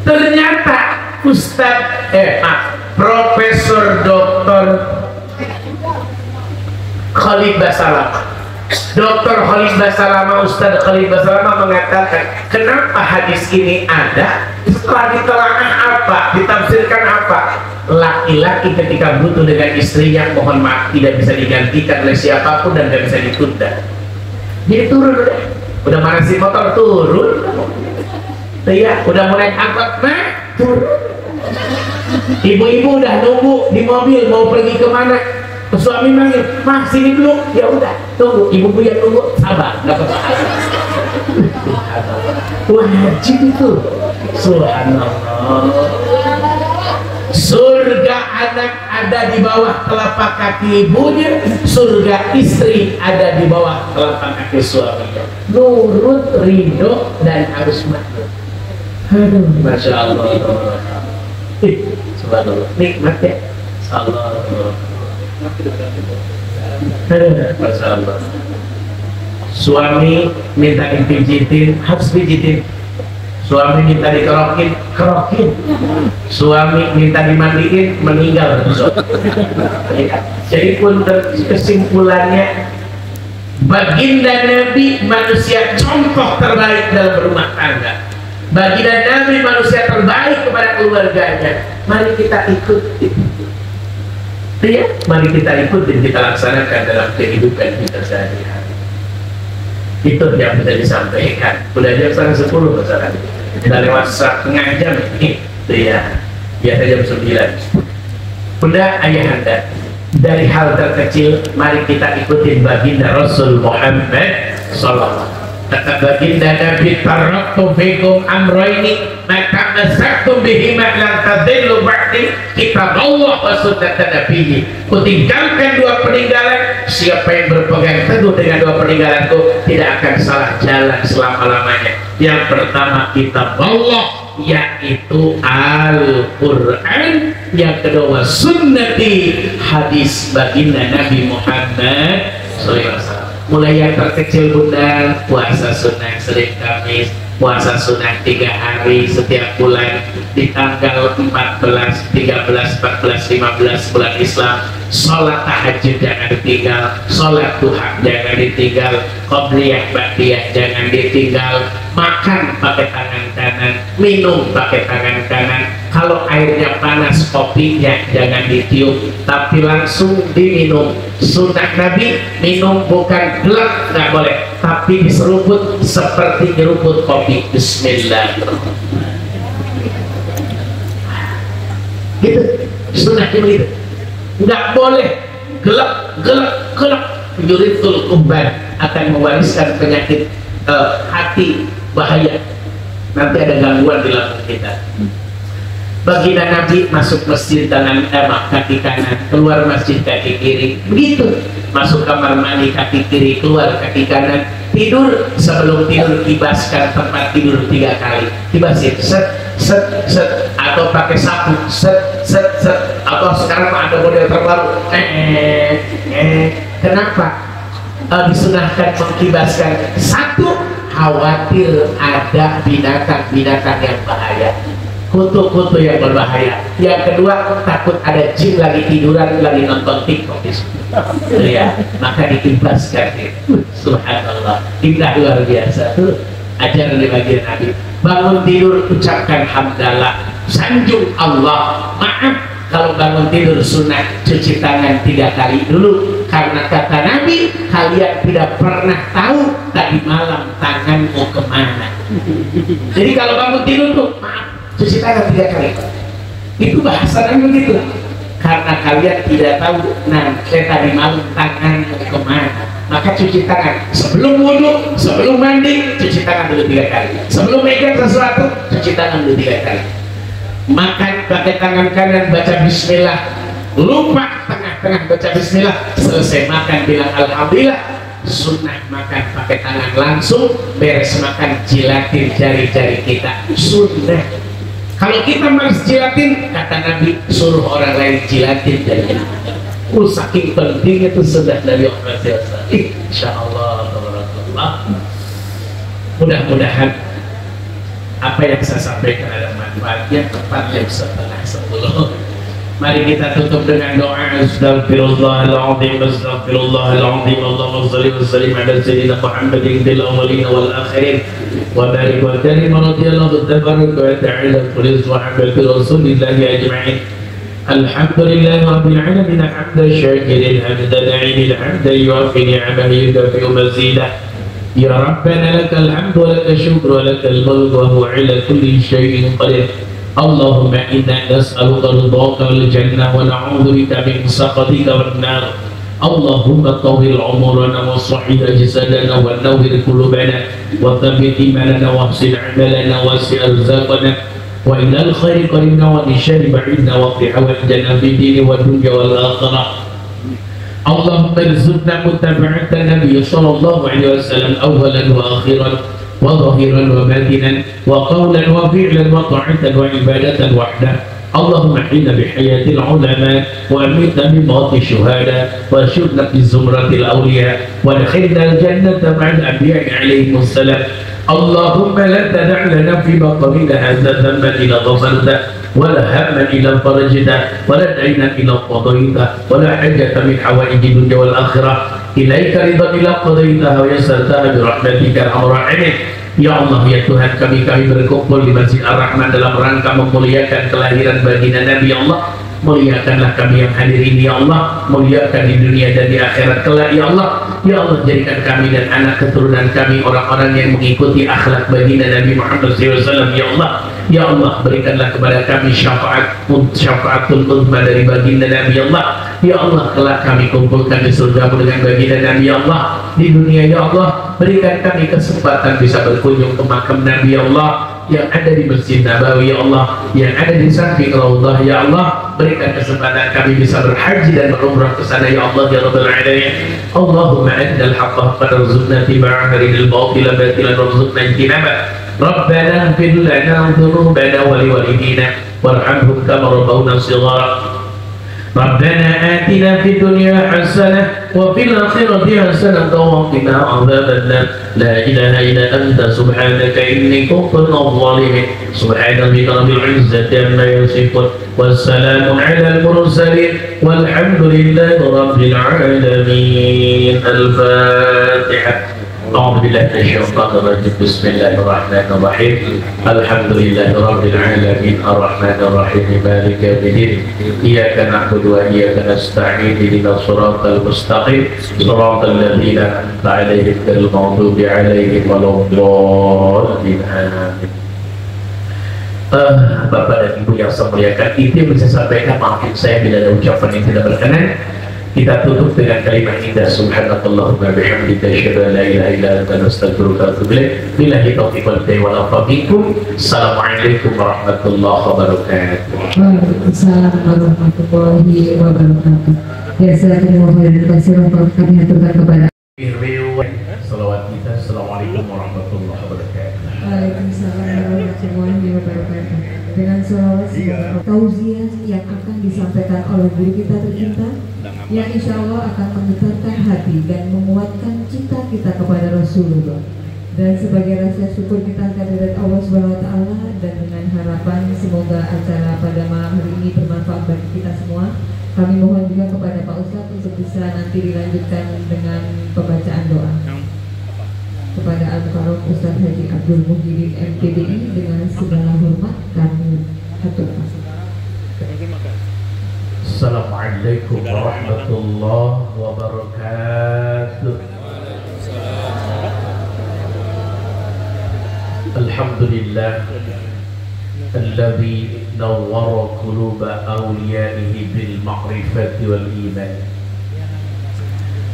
Ternyata Profesor Dr. Khalid Basalamah, Dr. Khalid Basalamah, Ustadz Khalid Basalamah mengatakan, kenapa hadis ini ada? Setelah ditelaah apa, ditafsirkan apa? Laki-laki ketika butuh dengan istrinya, mohon maaf, tidak bisa digantikan oleh siapapun dan tidak bisa ditunda. Jadi turun udah mana si motor turun, iya, udah mulai angkot mah turun. Ibu-ibu udah nunggu di mobil mau pergi kemana, suami manggil, mah sini dulu, ya udah tunggu, ibu-ibu yang tunggu sabar, nggak apa-apa. Wajib itu, subhanallah. Surga anak ada di bawah telapak kaki ibunya, surga istri ada di bawah telapak kaki suaminya. Nurut, ridho, dan harus makmur. Aduh, masya Allah. Subhanallah, nikmat ya. Allah. Masya Allah. Suami minta dipijitin, harus pijitin. Suami minta dikerokin, kerokin. Suami minta dimandiin, meninggal. Jadi pun kesimpulannya, baginda Nabi manusia contoh terbaik dalam berumah tangga. Baginda Nabi manusia terbaik kepada keluarganya. Mari kita ikuti. Ya, mari kita ikuti, kita laksanakan dalam kehidupan kita sehari-hari. Itu yang bisa disampaikan. Udah jam 9:30 masalah. Kita lewat setengah jam ini, ya. Biasa jam 9. Bunda ayahanda, dari hal terkecil, mari kita ikutin baginda Rasul Muhammad Sallallahu. Kata baginda Nabi, taraktu fikum amroini, maka masaktum bihima lan tadillu ba'di, kitab Allah wa sunnat Nabi. Kutinggalkan dua peninggalan, siapa yang berpegang teguh dengan dua peninggalanku tidak akan salah jalan selama-lamanya. Yang pertama kitab Allah, yaitu Al-Quran. Yang kedua sunnati, hadis baginda Nabi Muhammad SAW. Mulai yang terkecil bunda, puasa sunnah Senin Kamis, puasa sunnah 3 hari setiap bulan di tanggal 14, 13, 14, 15 bulan Islam. Sholat tahajud jangan ditinggal, sholat duha jangan ditinggal, qobliyah ba'diyah jangan ditinggal, makan pakai tangan kanan, minum pakai tangan kanan. Kalau airnya panas, kopinya jangan ditiup tapi langsung diminum. Sunnah Nabi, minum bukan gelap, nggak boleh, tapi diseruput seperti nyeruput kopi. Bismillahirrahmanirrahim. Gitu, sunnah begitu. Nggak boleh gelap. Yuritul kumban, akan mewariskan penyakit hati, bahaya. Nanti ada gangguan di lambung kita. Baginda Nabi masuk masjid kaki kanan, keluar masjid kaki kiri, begitu. Masuk kamar mandi kaki kiri, keluar kaki kanan. Tidur, sebelum tidur kibaskan tempat tidur 3 kali. Kibasin, set, atau pakai sapu, set. Atau sekarang ada model terbaru, kenapa disunahkan mengkibaskan? Satu, khawatir ada binatang-binatang yang bahaya, kutu-kutu yang berbahaya. Yang kedua, takut ada jin lagi tiduran, lagi nonton TikTok. Ya, maka dikibaskan. Subhanallah, indah luar biasa. Ajaran di bagian Nabi. Bangun tidur ucapkan hamdalah, sanjung Allah. Maaf kalau bangun tidur sunnah cuci tangan 3 kali dulu, karena kata Nabi, kalian tidak pernah tahu tadi malam tanganmu kemana. Jadi kalau bangun tidur tuh maaf, cuci tangan 3 kali. Itu bahasanya begitu. Karena kalian tidak tahu nanti tadi malam tangan kemana, maka cuci tangan sebelum wudhu, sebelum mandi, cuci tangan dulu 3 kali. Sebelum megang sesuatu, cuci tangan dulu 3 kali. Makan pakai tangan kanan, baca bismillah. Lupa tengah-tengah baca bismillah, selesai makan bilang alhamdulillah. Sunnah makan pakai tangan langsung, beres makan jilatin jari-jari kita, sunnah. Kalau kita malas jilatin, kata Nabi, suruh orang lain jilatin jari. Saking penting itu sudah dari Allah. Insyaallah, mudah-mudahan apa yang saya sampaikan ada manfaatnya. Tepat jam 9:30. Mari kita tutup dengan doa. Astaghfirullahaladzim, astaghfirullahaladzim. Allahumma shalli wa sallim ala sayyidina Muhammadin fil awwalin wal akhirin wa barik wa karim radhiyallahu tabaraka wa ta'ala kulli sahabati rasulillahi ajma'in. Alhamdulillahi rabbil alamin hamdan syakirin hamdan na'imil hamdan yuwafi ni'amahu yukafi'u mazidah. Ya Rabbana lakal hamdu wa lakal syukru wa lakal mulku wa huwa ala kulli syai'in qadir. Allahumma inna nas'aluka ridhaka wal jannah wa na'udzu bika min sakhatika wan nar. Allahumma tawwil umurana wa sahih ajsadana wa nawwir qulubana wa thabbit imanana wa ahsin a'malana wa wasi' arzaqana wa ilal khairi qarimna wa min syarri ba'idna wa qi hawaijana fi dini wa dunya wal akhirah. Allahumma irzuqna muttaba'atan nabiy sallallahu alaihi wasallam awwalan wa akhiran وظاهرا وباطنا وقولا وفعلا وطاعة وعبادة وحده. اللهم احينا بحياة العلماء وامتنا بموت الشهداء واشرنا في زمرة الأولياء وادخلنا الجنة مع الأنبياء عليهم السلام. اللهم لا تدع لنا في بطننا هذا ذنبا إلا غفرته ولا هما إلا فرجته ولا دينا إلا قضيته ولا حاجة من حوائج الدنيا والآخرة إليك رضا إلا قضيتها ويسرتها برحمتك أرحم الراحمين. Ya Allah, ya Tuhan, kami berkumpul di Masjid Ar-Rahman dalam rangka memuliakan kelahiran baginda Nabi. Ya Allah, muliakanlah kami yang hadir ini. Ya Allah, muliakan di dunia dan di akhirat kelak. Ya Allah, ya Allah, jadikan kami dan anak keturunan kami orang-orang yang mengikuti akhlak baginda Nabi Muhammad SAW. Ya Allah, ya Allah, berikanlah kepada kami syafaatul uzma dari baginda Nabi. Ya Allah, ya Allah, kelak kami kumpulkan di surga dengan baginda Nabi. Ya Allah, di dunia. Ya Allah, berikan kami kesempatan bisa berkunjung ke makam Nabi. Ya Allah, yang ada di Masjid Nabawi. Ya Allah, yang ada di samping Raudhah. Ya Allah, berikan kesempatan kami bisa berhaji dan berumrah ke sana. Ya Allah, ya Rabbal Alamin. Allahumma adnal haqqa farzuqna tiba'ahu ridal batila batilan warzuqna ijtinabah. Rabbana ighfir lana dhunubana wa liwalidina warhamhum kama rabbawna shighara. ربنا آتنا في الدنيا حسنة وفي الآخرة حسنة وقنا عذاب النار. لا إله إلا أنت سبحانك إني كنت من الظالمين. سبحان ربك رب العزة عما يصفون والسلام على المرسلين والحمد لله رب العالمين. الفاتحة. أعوذ بالله من الشيطان الرجيم. بسم الله الرحمن الرحيم. الحمد لله رب العالمين الرحمن الرحيم مالك يوم الدين. إياك نعبد وإياك نستعين اهدنا الصراط المستقيم صراط الذين أنعمت عليهم غير المغضوب عليهم ولا الضالين. آمين. Bapak dan Ibu yang saya muliakan, itu yang bisa saya sampaikan. Maafin saya bila ada ucapan yang tidak berkenan. Kita tutup dengan kalimat indah subhanakallahumma bihamdika asyhadu an la ilaha illa anta astaghfiruka wa atubu ilaik. Billahi taufiq wal hidayah wal afa minkum. Assalamualaikum warahmatullahi wabarakatuh. Waalaikumsalam warahmatullahi wabarakatuh. Ya, saya terima kasih untuk kami haturkan kepada salawat kita. Assalamualaikum warahmatullahi wabarakatuh. Waalaikumsalam warahmatullahi wabarakatuh. Dengan selawat tauziah yang akan disampaikan oleh guru kita tercinta, yang insya Allah akan menggetarkan hati dan menguatkan cinta kita kepada Rasulullah. Dan sebagai rasa syukur kita kehadirat Allah Subhanahu wa Ta'ala, dan dengan harapan semoga acara pada malam hari ini bermanfaat bagi kita semua, kami mohon juga kepada Pak Ustadz untuk bisa nanti dilanjutkan dengan pembacaan doa. Kepada Al-Faruq Ustadz Haji Abdul Muhyiddin MPDI, dengan segala hormat kami haturkan. Assalamualaikum warahmatullahi wabarakatuh. Alhamdulillah الذي نور قلوب أوليائه بالمعرفة والإيمان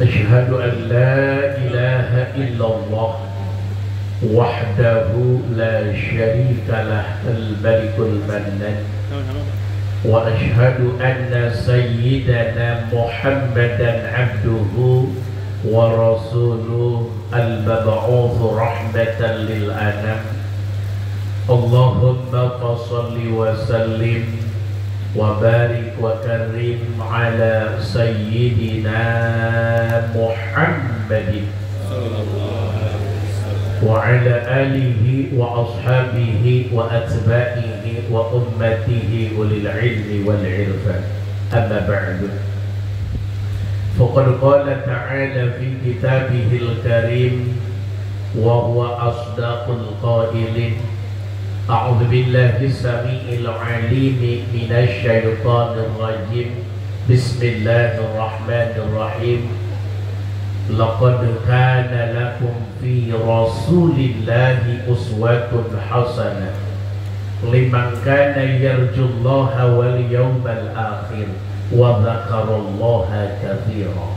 أشهد أن لا إله إلا الله وحده لا شريك له الملك المنان وأشهد أن سيدنا محمدا عبده ورسوله المبعوث رحمة للأنام اللهم صل وسلم وبارك وكرم على سيدنا محمد وعلى آله وأصحابه وأتباعه وأمته أولي العلم والعرفان أما بعد فقد قال تعالى في كتابه الكريم وهو أصدق القائلين أعوذ بالله السميع العليم من الشيطان الرجيم بسم الله الرحمن الرحيم لقد كان لكم في رسول الله أسوة حسنة لمن كان يرجو الله واليوم الآخر وذكر الله كثيرا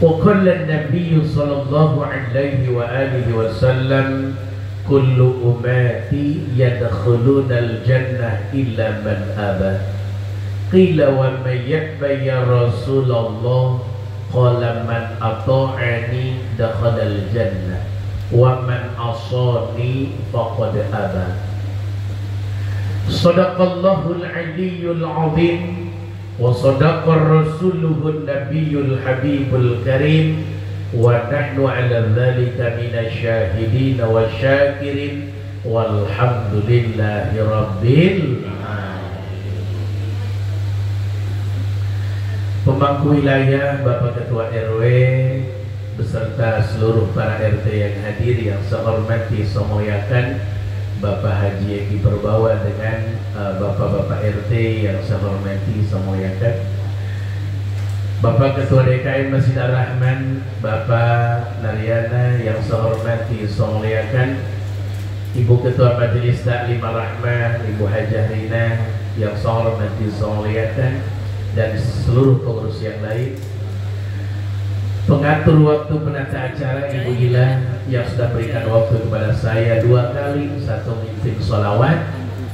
وقال النبي صلى الله عليه وآله وسلم كل أمتي يدخلون الجنة إلا من أبى قيل ومن يأبى يا رسول الله قال من أطاعني دخل الجنة ومن عصاني فقد أبى صدق الله العلي العظيم وصدق رسوله النبي الحبيب الكريم ونحن على ذلك من الشاهدين والشاكرين والحمد لله رب العالمين. Pemangku wilayah, Bapak Ketua RW beserta seluruh para RT yang hadir yang saya hormati, saya muliakan Bapak Haji Eki Perbawa dengan Bapak-Bapak RT yang saya hormati, saya muliakan Bapak Ketua DKM Masjid Ar-Rahman, Bapak Naryana yang saya hormati, saya muliakan Ibu Ketua Majelis Taklim Ar-Rahman, Ibu Hajah Rina yang saya hormati, saya muliakan dan seluruh pengurus yang lain, pengatur waktu, penata acara Ibu Ila yang sudah berikan waktu kepada saya 2 kali, 1 mimpin sholawat,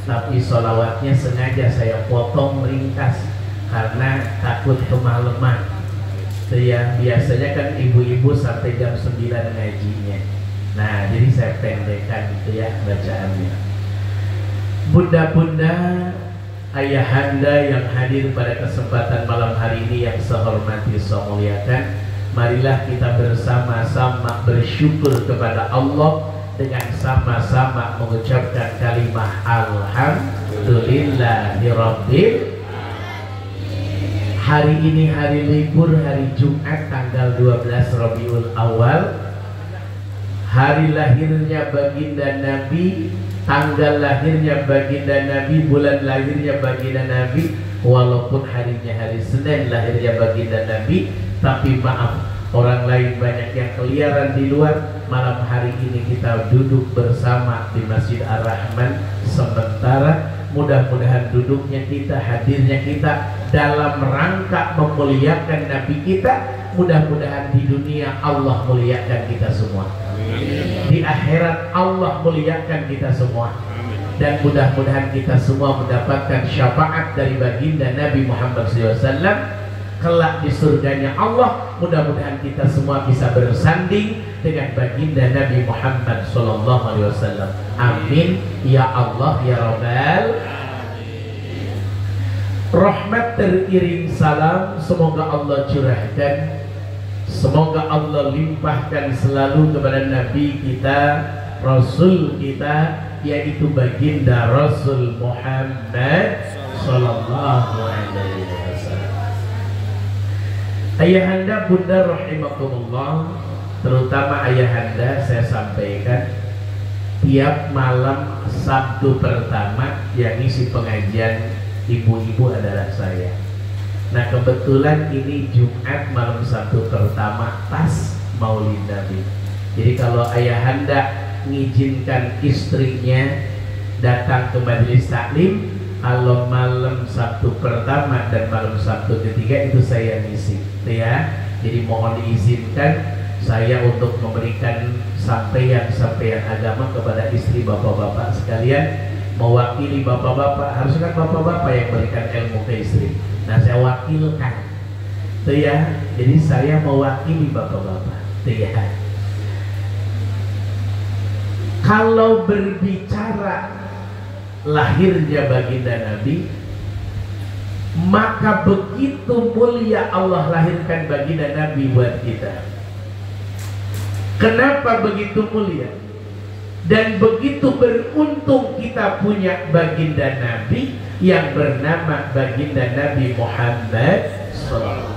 tapi sholawatnya sengaja saya potong ringkas karena takut kemalaman. Yang biasanya kan ibu-ibu sampai jam 9 ngajinya. Nah, jadi saya pendekkan itu ya bacaannya. Bunda-bunda, ayahanda yang hadir pada kesempatan malam hari ini yang saya hormati, saya muliakan, marilah kita bersama-sama bersyukur kepada Allah dengan sama-sama mengucapkan kalimat alhamdulillahirabbil. Hari ini hari libur, hari Jumat tanggal 12 Rabiul Awal, hari lahirnya baginda Nabi, tanggal lahirnya baginda Nabi, bulan lahirnya baginda Nabi. Walaupun harinya hari Senin lahirnya baginda Nabi, tapi maaf, orang lain banyak yang keliaran di luar. Malam hari ini kita duduk bersama di Masjid Ar-Rahman sementara. Mudah-mudahan duduknya kita, hadirnya kita dalam rangka memuliakan Nabi kita. Mudah-mudahan di dunia Allah muliakan kita semua, di akhirat Allah muliakan kita semua, dan mudah-mudahan kita semua mendapatkan syafaat dari baginda Nabi Muhammad SAW kelak di surganya Allah. Mudah-mudahan kita semua bisa bersanding dengan baginda Nabi Muhammad SAW. Amin ya Allah ya Rabbal. Rahmat teriring salam semoga Allah curahkan, semoga Allah limpahkan selalu kepada Nabi kita, Rasul kita, yaitu baginda Rasul Muhammad Sallallahu Alaihi Wasallam. Ayahanda bunda rahimakumullah, terutama ayahanda, saya sampaikan tiap malam Sabtu pertama yang isi pengajian ibu-ibu adalah saya. Nah kebetulan ini Jumat malam Sabtu pertama pas Maulid Nabi. Jadi kalau ayahanda mengizinkan istrinya datang ke majelis taklim. Kalau malam Sabtu pertama dan malam Sabtu ketiga itu saya ngisi, ya. Jadi mohon diizinkan saya untuk memberikan sampaian agama kepada istri bapak-bapak sekalian, mewakili bapak-bapak. Harusnya kan bapak-bapak yang berikan ilmu ke istri. Nah, saya wakilkan, tuh ya. Jadi saya mewakili bapak-bapak, tuh ya. Kalau berbicara lahirnya baginda Nabi, maka begitu mulia Allah lahirkan baginda Nabi buat kita. Kenapa begitu mulia dan begitu beruntung kita punya baginda Nabi yang bernama baginda Nabi Muhammad SAW.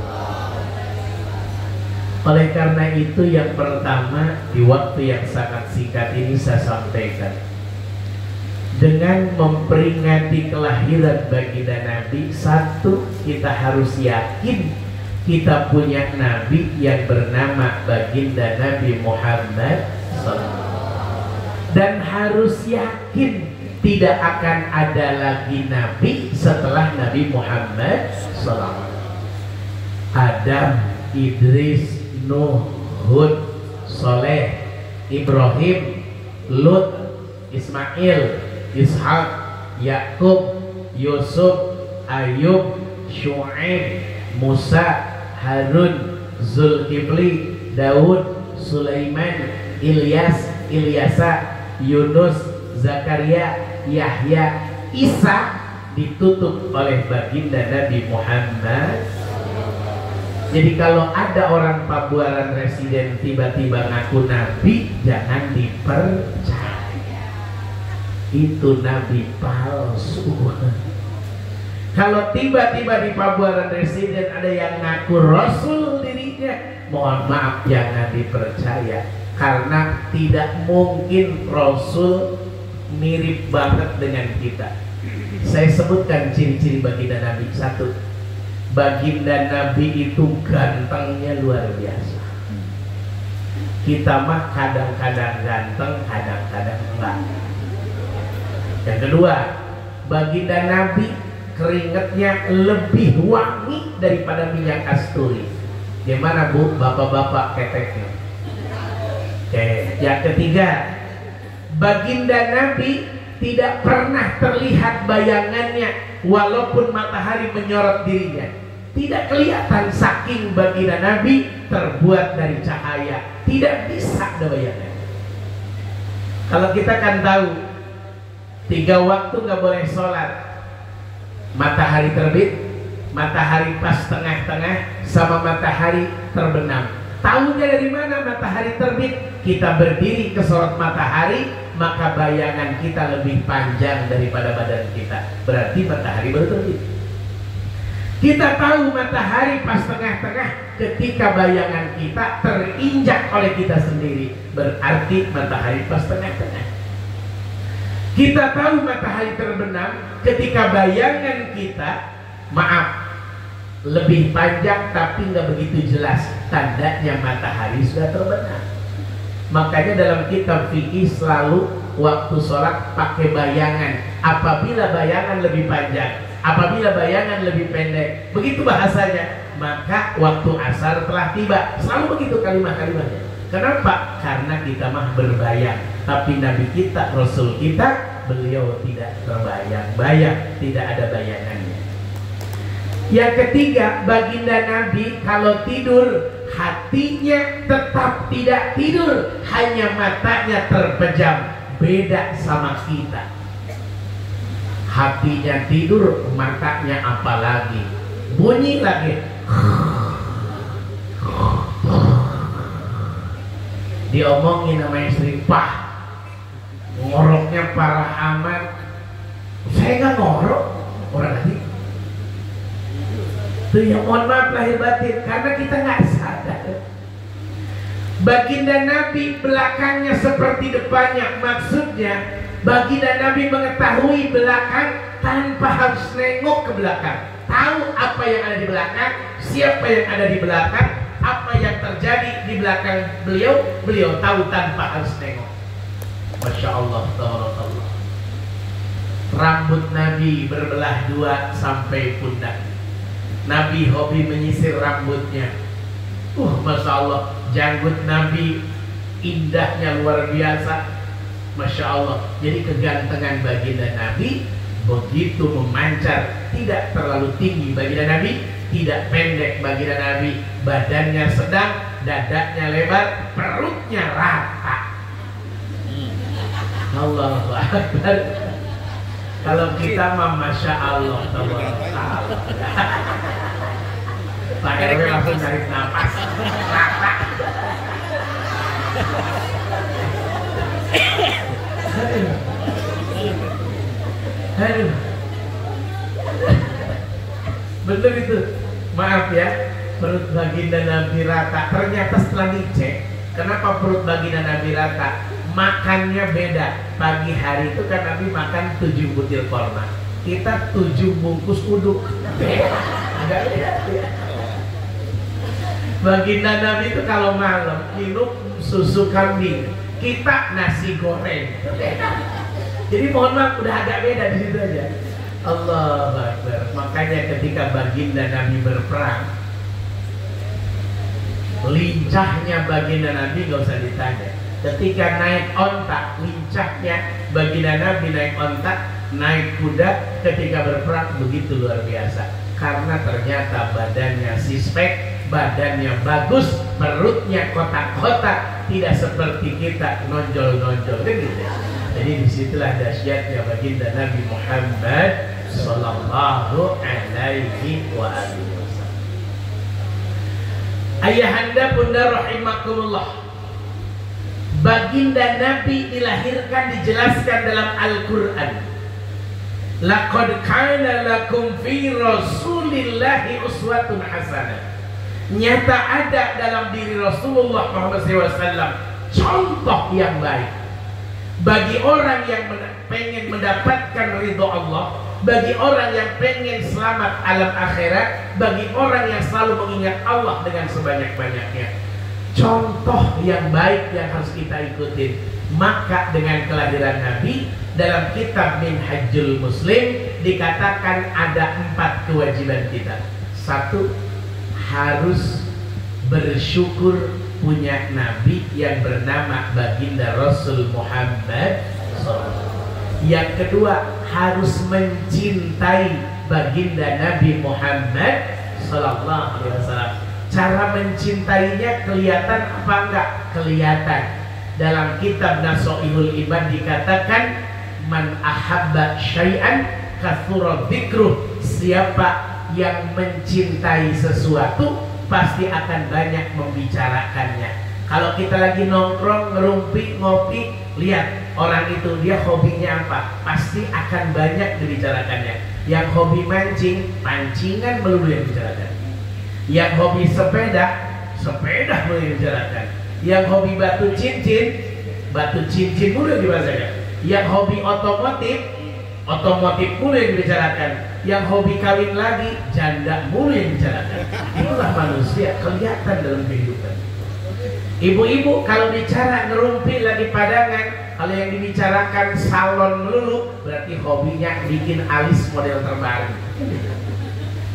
Oleh karena itu, yang pertama di waktu yang sangat singkat ini saya sampaikan, dengan memperingati kelahiran baginda Nabi, satu, kita harus yakin kita punya Nabi yang bernama baginda Nabi Muhammad SAW. Dan harus yakin tidak akan ada lagi Nabi setelah Nabi Muhammad SAW. Adam, Idris, Nuh, Hud, Soleh, Ibrahim, Lut, Ismail, Ishak, Yakub, Yusuf, Ayub, Syuaib, Musa, Harun, Zulkifli, Daud, Sulaiman, Ilyas, Ilyasa, Yunus, Zakaria, Yahya, Isa, ditutup oleh baginda Nabi Muhammad. Jadi kalau ada orang Pabuaran residen tiba-tiba ngaku Nabi, jangan dipercaya. Itu Nabi palsu. Kalau tiba-tiba di Pabuaran residen ada yang ngaku Rasul dirinya, mohon maaf, jangan dipercaya. Karena tidak mungkin Rasul mirip banget dengan kita. Saya sebutkan ciri-ciri baginda Nabi. Satu, baginda Nabi itu gantengnya luar biasa. Kita mah kadang-kadang ganteng, kadang-kadang enggak. Yang kedua, baginda Nabi keringatnya lebih wangi daripada minyak kasturi. Gimana bu, bapak-bapak keteknya? Oke. Yang ketiga, baginda Nabi tidak pernah terlihat bayangannya walaupun matahari menyorot dirinya. Tidak kelihatan, saking baginda Nabi terbuat dari cahaya. Tidak bisa ada bayangan. Kalau kita kan tahu 3 waktu nggak boleh sholat: matahari terbit, matahari pas tengah-tengah, sama matahari terbenam. Tahunya dari mana matahari terbit? Kita berdiri ke sorot matahari, maka bayangan kita lebih panjang daripada badan kita. Berarti matahari baru terbit. Kita tahu matahari pas tengah-tengah ketika bayangan kita terinjak oleh kita sendiri. Berarti matahari pas tengah-tengah. Kita tahu matahari terbenam ketika bayangan kita, maaf, lebih panjang tapi nggak begitu jelas, tandanya matahari sudah terbenam. Makanya dalam kitab fikih selalu waktu sholat pakai bayangan. Apabila bayangan lebih panjang, apabila bayangan lebih pendek, begitu bahasanya, maka waktu asar telah tiba. Selalu begitu kalimat-kalimatnya. Kenapa? Karena kita mah berbayang, tapi Nabi kita, Rasul kita, beliau tidak terbayang-bayang, tidak ada bayangannya. Yang ketiga, baginda Nabi kalau tidur, hatinya tetap tidak tidur, hanya matanya terpejam. Beda sama kita, hatinya tidur, matanya apalagi bunyi lagi. Diomongin sama istri, "Pak, ngoroknya parah amat." Saya nggak ngorok, orang tadi. Tuh ya, mohon maaf lahir batin, karena kita nggak sadar. Baginda Nabi belakangnya seperti depannya. Maksudnya baginda Nabi mengetahui belakang tanpa harus nengok ke belakang. Tahu apa yang ada di belakang, siapa yang ada di belakang, apa yang terjadi di belakang beliau, beliau tahu tanpa harus nengok. Masya Allah, tabarakallah. Rambut Nabi berbelah dua sampai pundak. Nabi hobi menyisir rambutnya. Masya Allah, janggut Nabi indahnya luar biasa. Masya Allah. Jadi kegantengan baginda Nabi begitu memancar, tidak terlalu tinggi baginda Nabi, tidak pendek baginda Nabi, badannya sedang, dadanya lebar, perutnya rata. Allahu Akbar. Kalau kita mah Masya Allah, Pak RW langsung tarik nafas, rata. Aduh. Betul itu. Maaf ya, perut baginda Nabi rata. Ternyata setelah dicek, kenapa perut baginda Nabi rata? Makannya beda. Pagi hari itu kan Nabi makan 7 butir korma. Kita 7 bungkus uduk. Agak beda. Baginda Nabi itu kalau malam minum susu kambing, kita nasi goreng. Jadi mohon maaf, udah agak beda di situ aja. Allahu Akbar. Makanya ketika baginda Nabi berperang, lincahnya baginda Nabi gak usah ditanya. Ketika naik onta, lincahnya baginda Nabi naik onta, naik kuda ketika berperang begitu luar biasa. Karena ternyata badannya sispek, badannya bagus, perutnya kotak-kotak, tidak seperti kita nonjol-nonjol kan gitu. Jadi disitulah dahsyatnya baginda Nabi Muhammad Sallallahu Alaihi Wasallam. Ayahanda bunda rahimakumullah, baginda Nabi dilahirkan dijelaskan dalam Al-Quran. Laqad kana lakum fi Rasulillahi uswatun hasanah. Nyata ada dalam diri Rasulullah Muhammad SAW contoh yang baik bagi orang yang pengen mendapatkan ridho Allah, bagi orang yang pengen selamat alam akhirat, bagi orang yang selalu mengingat Allah dengan sebanyak-banyaknya. Contoh yang baik yang harus kita ikutin. Maka dengan kelahiran Nabi, dalam kitab Minhajul Muslim dikatakan ada 4 kewajiban kita. 1, harus bersyukur punya Nabi yang bernama baginda Rasul Muhammad SAW. Yang kedua, harus mencintai baginda Nabi Muhammad Sallallahu Alaihi Wasallam. Cara mencintainya kelihatan apa enggak? Kelihatan. Dalam kitab Nasha'ihul Iman dikatakan, man ahabba syai'an kathura dzikruh. Siapa yang mencintai sesuatu pasti akan banyak membicarakannya. Kalau kita lagi nongkrong, ngerumpi, ngopi, lihat orang itu dia hobinya apa, pasti akan banyak dibicarakannya. Yang hobi mancing, pancingan melulu yang dibicarakan. Yang hobi sepeda, sepeda melulu yang dibicarakan. Yang hobi batu cincin melulu yang dibicarakan. Yang hobi otomotif mulu yang dibicarakan. Yang hobi kawin lagi, janda mulu yang dibicarakan. Itulah manusia, kelihatan dalam kehidupan. Ibu-ibu kalau bicara ngerumpi lagi padangan, kalau yang dibicarakan salon melulu, berarti hobinya bikin alis model terbaru.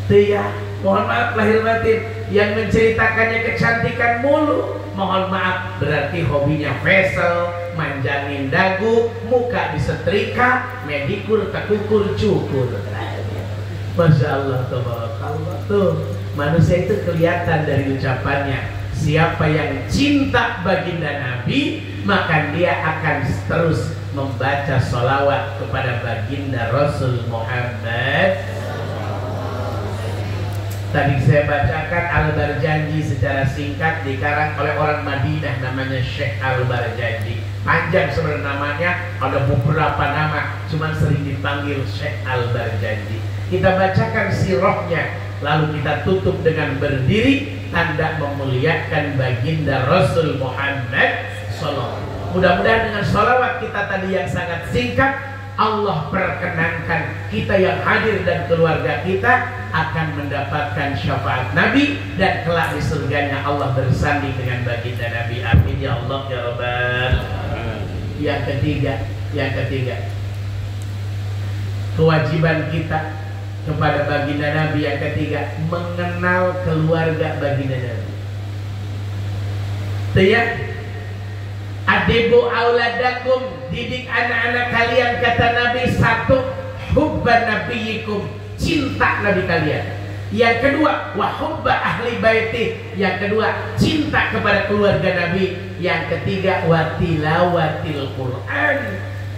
Tuh ya, mohon maaf lahir batin, yang menceritakannya kecantikan mulu, mohon maaf, berarti hobinya facial, manjangin dagu, muka disetrika, medikur, kekukur, cukur. Masya Allah, tabarakallah. Tuh, manusia itu kelihatan dari ucapannya. Siapa yang cinta baginda Nabi, maka dia akan terus membaca sholawat kepada baginda Rasul Muhammad. Tadi saya bacakan Al-Barjanji secara singkat, dikarang oleh orang Madinah namanya Syekh Al-Barjanji. Panjang sebenarnya namanya, ada beberapa nama, cuman sering dipanggil Syekh Al-Barjanji. Kita bacakan sirahnya, lalu kita tutup dengan berdiri, tanda memuliakan baginda Rasul Muhammad SAW. Mudah-mudahan dengan sholawat kita tadi yang sangat singkat, Allah perkenankan kita yang hadir dan keluarga kita akan mendapatkan syafaat Nabi, dan kelak di surganya Allah bersanding dengan baginda Nabi. Amin ya Allah ya Rabbal. Yang ketiga, kewajiban kita kepada baginda Nabi. Yang ketiga, mengenal keluarga baginda Nabi. Itu ya. Adibu auladakum, didik anak-anak kalian, kata Nabi. Satu, hubban nabiyikum, cinta Nabi kalian. Yang kedua, wa hubba ahli baiti, yang kedua, cinta kepada keluarga Nabi. Yang ketiga, wa tilawatil Quran,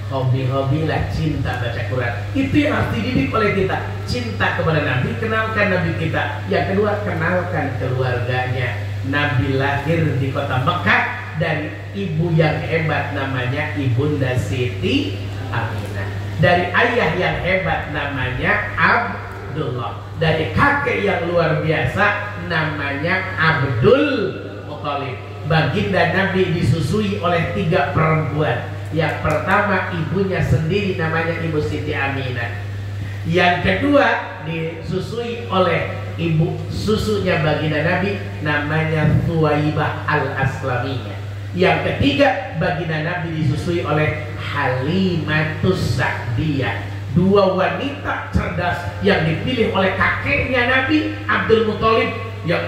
hobi-hobilah cinta baca Quran. Itu yang harus dididik oleh kita. Cinta kepada Nabi, kenalkan Nabi kita. Yang kedua, kenalkan keluarganya. Nabi lahir di kota Mekah dari ibu yang hebat, namanya Ibunda Siti Aminah. Dari ayah yang hebat, namanya Abdullah. Dari kakek yang luar biasa, namanya Abdul Muthalib. Baginda Nabi disusui oleh 3 perempuan. Yang pertama, ibunya sendiri, namanya Ibu Siti Aminah. Yang kedua, disusui oleh ibu susunya baginda Nabi, namanya Thuwaibah al-Aslamiyah. Yang ketiga, baginda Nabi disusui oleh Halimatus Sa'diyah. 2 wanita cerdas yang dipilih oleh kakeknya Nabi Abdul Muthalib, yang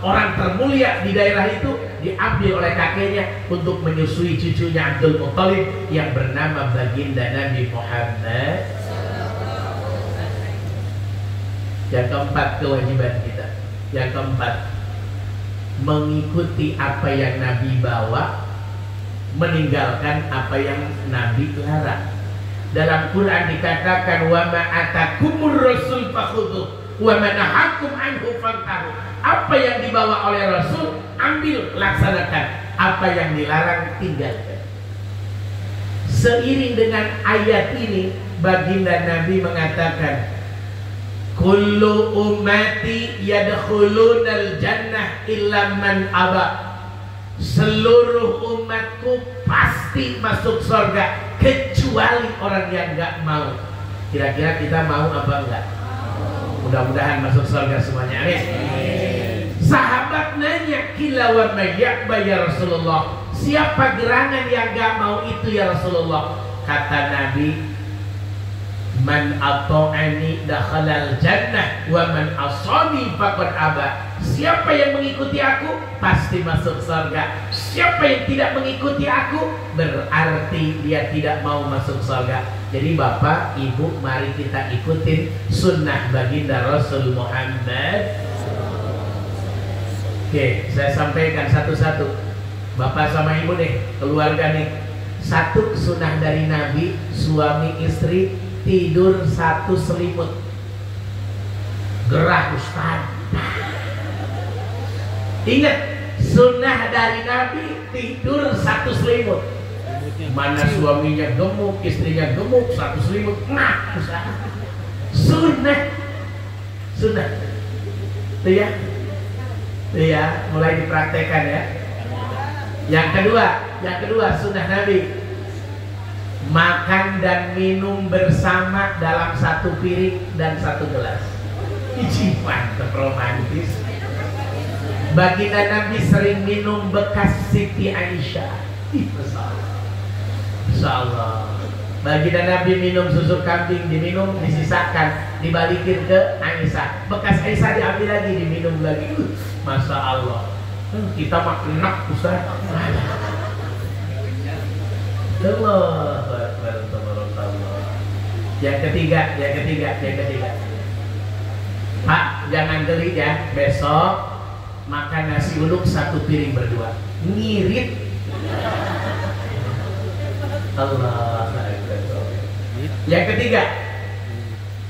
orang termulia di daerah itu, diambil oleh kakeknya untuk menyusui cucunya Abdul Muthalib yang bernama baginda Nabi Muhammad. Yang keempat, kewajiban kita. Yang keempat, mengikuti apa yang Nabi bawa, meninggalkan apa yang Nabi larang. Dalam Quran dikatakan, wa ma atakumur rasul fakhudhu wa ma nahakum anhu fantahu. Apa yang dibawa oleh Rasul, ambil, laksanakan. Apa yang dilarang, tinggalkan. Seiring dengan ayat ini, baginda Nabi mengatakan, kullu ummati yadkhulunal jannah illa man aba. Seluruh umatku pasti masuk surga kecuali orang yang enggak mau. Kira-kira kita mau apa enggak? Mudah-mudahan masuk surga semuanya. Amin. Sahabat nanya, kila wa may ya'ba ya Rasulullah. Siapa gerangan yang enggak mau itu ya Rasulullah? Kata Nabi, man ata'ani dakhalal jannah wa man asani faqad aba. Siapa yang mengikuti aku pasti masuk surga. Siapa yang tidak mengikuti aku berarti dia tidak mau masuk surga. Jadi Bapak, Ibu, mari kita ikutin sunnah baginda Rasul Muhammad. Oke, saya sampaikan satu-satu. Bapak sama Ibu nih, keluarga nih. Satu sunnah dari Nabi, suami istri tidur satu selimut. Gerah Ustaz. Ingat, sunnah dari Nabi tidur satu selimut. Mana suaminya gemuk, istrinya gemuk, satu selimut. Nah, Ustaz. Sunnah. Sunnah. Itu ya. Itu ya, mulai dipraktekkan ya. Yang kedua sunnah Nabi, makan dan minum bersama dalam satu piring dan satu gelas. Iji, mantep, romantis. Baginda Nabi sering minum bekas Siti Aisyah. Masya Allah. Baginda Nabi minum susu kambing, diminum, disisakan, dibalikin ke Aisyah. Bekas Aisyah diambil lagi, diminum lagi. Masya Allah. Kita mah enak, Ustaz. Yang ketiga. Pak, jangan geli ya. Besok makan nasi uduk satu piring berdua. Ngirit. Allah. Yang ketiga,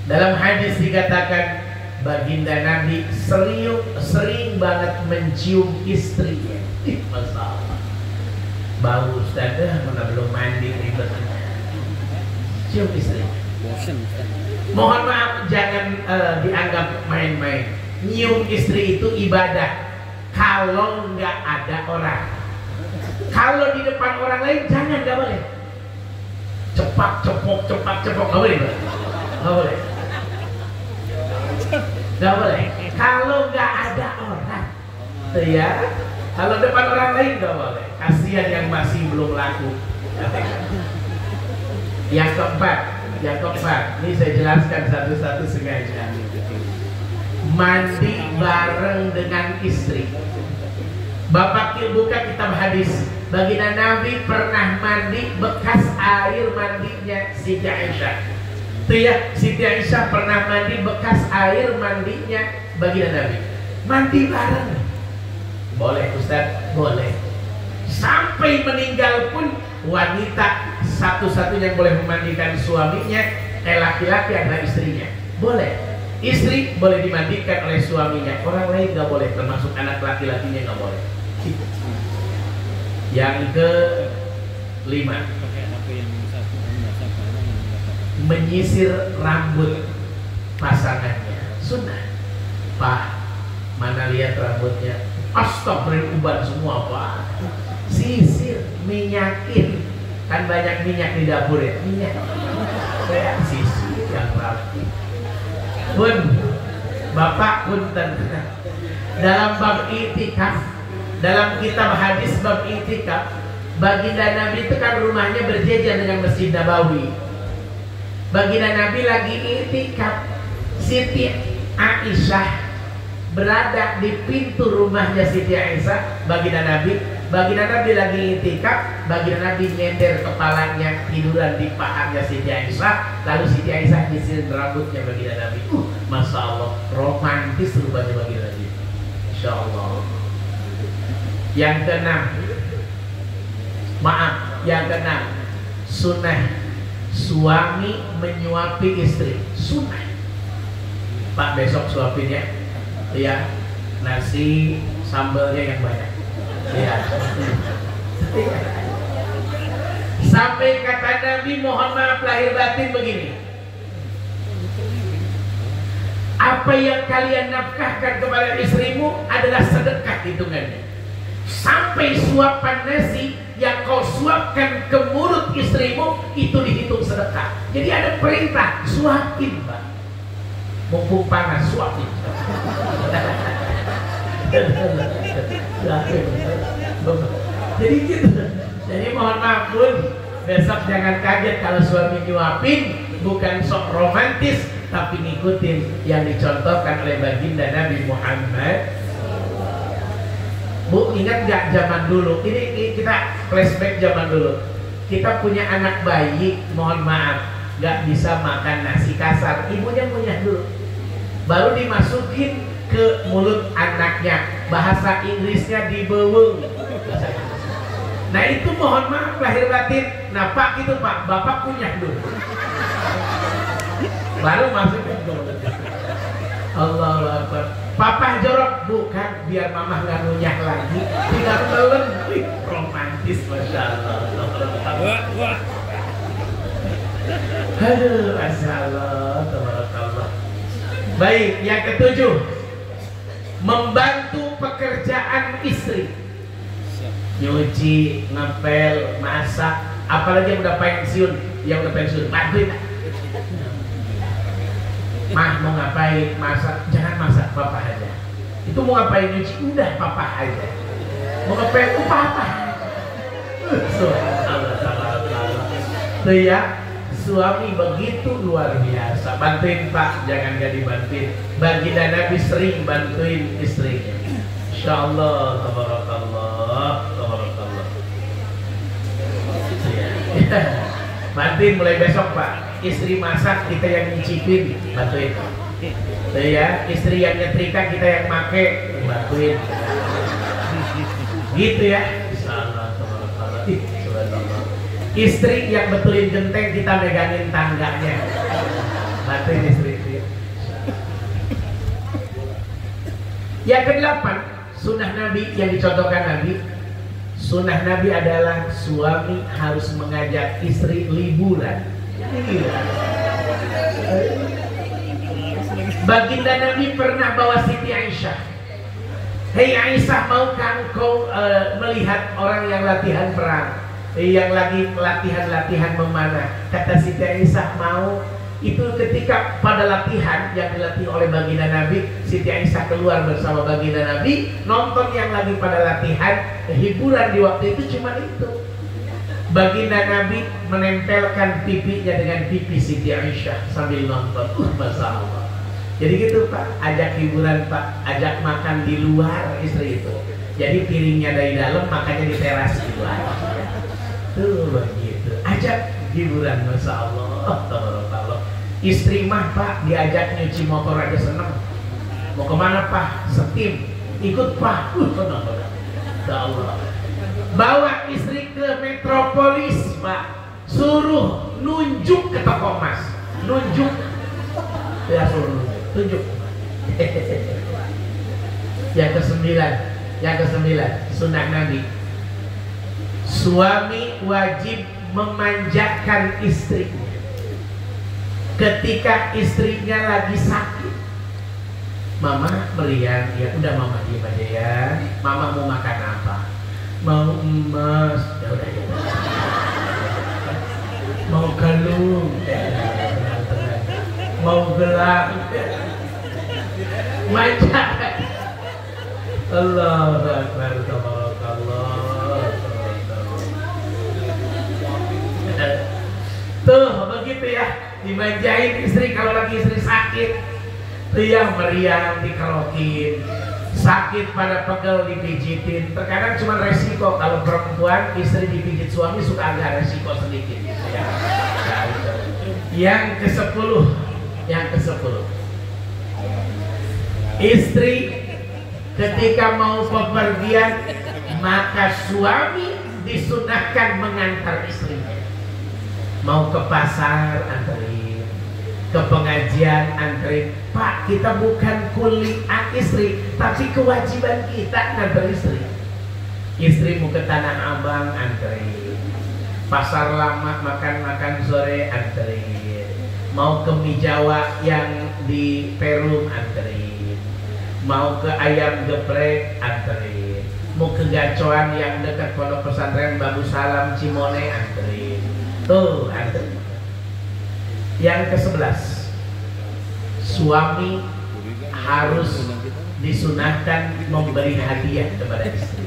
dalam hadis dikatakan baginda Nabi sering banget mencium istrinya. Masalah. Bau Ustaz, mana belum mandi ribet. Cium istri. Mohon maaf, jangan dianggap main-main. Nyium istri itu ibadah kalau nggak ada orang. Kalau di depan orang lain jangan, nggak boleh. Cepak cepok nggak boleh, nggak boleh. Nggak boleh. Kalau nggak ada orang, tuh ya. Kalau depan orang lain nggak boleh. Kasihan yang masih belum laku. Yang keempat, Yang keempat, ini saya jelaskan satu-satu sengaja. Mandi bareng dengan istri. Bapak buka kitab hadis. Baginda Nabi pernah mandi bekas air mandinya Siti Aisyah. Itu ya, Siti Aisyah pernah mandi bekas air mandinya Baginda Nabi. Mandi bareng. Boleh Ustaz? Boleh. Sampai meninggal pun wanita satu-satunya yang boleh memandikan suaminya laki-laki adalah istrinya. Boleh. Istri boleh dimandikan oleh suaminya. Orang lain nggak boleh, termasuk anak laki-lakinya nggak boleh. Yang ke-5, menyisir rambut pasangannya. Sunnah. Pak, mana lihat rambutnya? Astagfirullah, uban semua Pak. Sisir, minyakin. Kan banyak minyak di dapur ya. Minyak. Saya sisir yang rapi. Pun, Bapak punten. Dalam bab itikaf, dalam kitab hadis bab itikaf, Baginda Nabi itu kan rumahnya berjejer dengan Masjid Nabawi. Baginda Nabi lagi itikaf. Siti Aisyah berada di pintu rumahnya Siti Aisyah, Baginda Nabi. Baginda Nabi lagi itikaf, Baginda Nabi nyender kepalanya tiduran di pahanya Siti Aisyah, lalu Siti Aisyah nyisirin rambutnya Baginda Nabi. Masya Allah, romantis rupanya Baginda Nabi. Insya Allah. Yang keenam, yang keenam, sunnah suami menyuapi istri. Sunnah. Pak besok suapin ya. Ya, nasi sambalnya yang banyak. Ya. Sampai kata Nabi, mohon maaf lahir batin begini. Apa yang kalian nafkahkan kepada istrimu adalah sedekah hitungannya. Sampai suapan nasi yang kau suapkan ke mulut istrimu itu dihitung sedekah. Jadi ada perintah, suapin Pak. Mumpung panas, suapin. Jadi gitu. Jadi mohon maaf pun, besok jangan kaget kalau suami nyuapin, bukan sok romantis, tapi ngikutin yang dicontohkan oleh baginda Nabi Muhammad. Bu, ingat gak zaman dulu? Ini kita flashback zaman dulu. Kita punya anak bayi, mohon maaf, gak bisa makan nasi kasar. Ibunya ngunyah dulu, baru dimasukin ke mulut anaknya. Bahasa Inggrisnya dibeweng. Nah itu mohon maaf lahir batin. Nah Pak gitu Pak, Bapak kunyah dulu, baru masukin ke mulut. Allahu Akbar. Papa jorok, bukan biar mama nggak ngunyah lagi, tinggal telan. Romantis, masya Allah. Aduh, masya Allah, tabarakallah. Baik, yang ketujuh, membantu pekerjaan istri. Nyuci, ngepel, masak, apalagi yang udah pensiun, bantuin. Mah mau ngapain, masak, jangan masak, papa aja. Itu mau ngapain, nyuci, udah papa aja. Mau ngepel, papa. Tuh ya, suami begitu luar biasa. Bantuin Pak, jangan gak dibantuin. Baginda Nabi sering bantuin istrinya. Insya Allah, tabarakallah, tabarakallah. Bantuin mulai besok Pak. Istri masak, kita yang nyicipin, bantuin. Tuh ya, istri yang nyetrika, kita yang make, bantuin. Gitu ya. Insyaallah, subhanallah. Istri yang betulin genteng, kita megangin tangganya. Bantuin istri. Yang ke-8, sunnah Nabi yang dicontohkan Nabi. Sunnah Nabi adalah suami harus mengajak istri liburan. Baginda Nabi pernah bawa Siti Aisyah. Hei Aisyah, maukah engkau melihat orang yang latihan perang, yang lagi latihan memanah? Kata Siti Aisyah mau. Itu ketika pada latihan yang dilatih oleh baginda Nabi, Siti Aisyah keluar bersama baginda Nabi nonton yang lagi pada latihan. Hiburan di waktu itu cuma itu. Baginda Nabi menempelkan pipinya dengan pipi Siti Aisyah sambil nonton. Masya Allah. Jadi gitu Pak, ajak hiburan Pak, ajak makan di luar istri itu. Jadi piringnya dari dalam, makannya di teras di luar. Tuh begitu, ajak hiburan. Masya Allah. Istri mah Pak diajak nyuci motor aja seneng. Mau kemana Pak? Setim. Ikut Pak. Masya Allah. Bawa istri ke Metropolis Pak, suruh nunjuk ke toko emas, nunjuk ya, suruh tunjuk. Yang kesembilan sunnah Nabi, suami wajib memanjakan istrinya ketika istrinya lagi sakit. Mama meriang, ya udah mama diam aja ya. Mama mau makan apa? Mau emas, ya udah ya. Mau kalung, mau gelang, manja. Allahu Akbar, tabarakallah. Tuh begitu ya, dimanjain istri kalau lagi istri sakit. Riang meriang dikerokin, sakit pada pegel dipijitin. Terkadang cuma resiko kalau perempuan istri dipijit suami suka agak resiko sedikit gitu ya. Yang ke-10 istri ketika mau bepergian maka suami disunahkan mengantar istrinya. Mau ke pasar anterin, ke pengajian anterin. Pak, kita bukan kuliah istri, tapi kewajiban kita nganter istri. Istri mau ke Tanah Abang anterin, pasar lama makan sore anterin, mau ke mie Jawa yang di Perum anterin, mau ke ayam geprek anterin, mau ke gacoan yang dekat pondok pesantren Babu Salam Cimone anterin. Tuh anterin. Yang ke-11, suami harus disunahkan memberi hadiah kepada istri,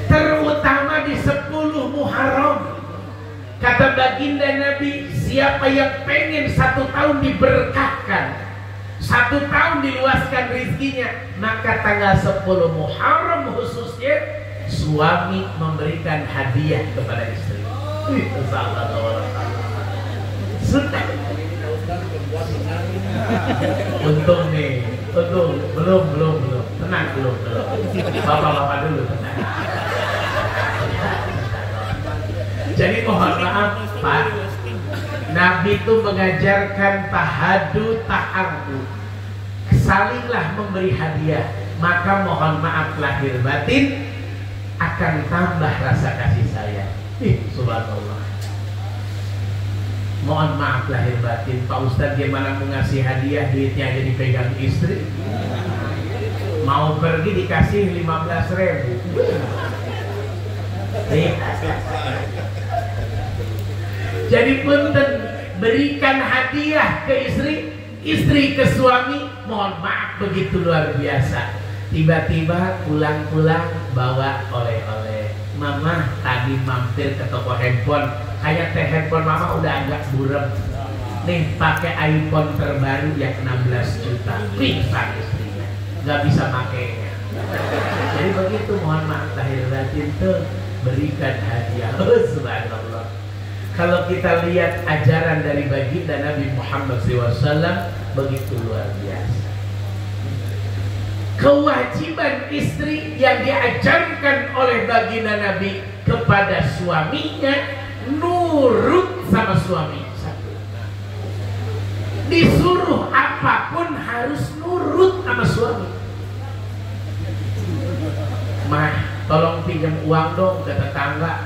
terutama di 10 Muharram. Kata baginda Nabi, siapa yang pengen 1 tahun diberkahkan, 1 tahun diluaskan rezekinya, maka tanggal 10 Muharram khususnya suami memberikan hadiah kepada istri. Sudah. Untung nih, belum. Tenang, belum. Bapak-bapak dulu, tenang. Jadi mohon maaf Pak, Nabi itu mengajarkan tahadu ta'amu, salinglah memberi hadiah, maka mohon maaf lahir batin akan tambah rasa kasih sayang. Subhanallah. Mohon maaf lahir batin, Pak Ustadz gimana mau ngasih hadiah, duitnya aja dipegang istri. Mau pergi dikasih 15.000. Jadi punten, berikan hadiah ke istri, istri ke suami. Mohon maaf begitu luar biasa. Tiba-tiba pulang-pulang bawa oleh-oleh. Mama tadi mampir ke toko handphone, kayak teh handphone mama udah agak burem. Nih pakai iPhone terbaru yang 16 juta. Pingsan istrinya, nggak bisa makainya. Jadi begitu, mohon maaf lahir batin tuh, berikan hadiah. Subhanallah. Kalau kita lihat ajaran dari baginda Nabi Muhammad SAW begitu luar biasa. Kewajiban istri yang diajarkan oleh baginda Nabi kepada suaminya, nurut sama suami. Disuruh apapun harus nurut sama suami. Mah, tolong pinjam uang dong ke tetangga.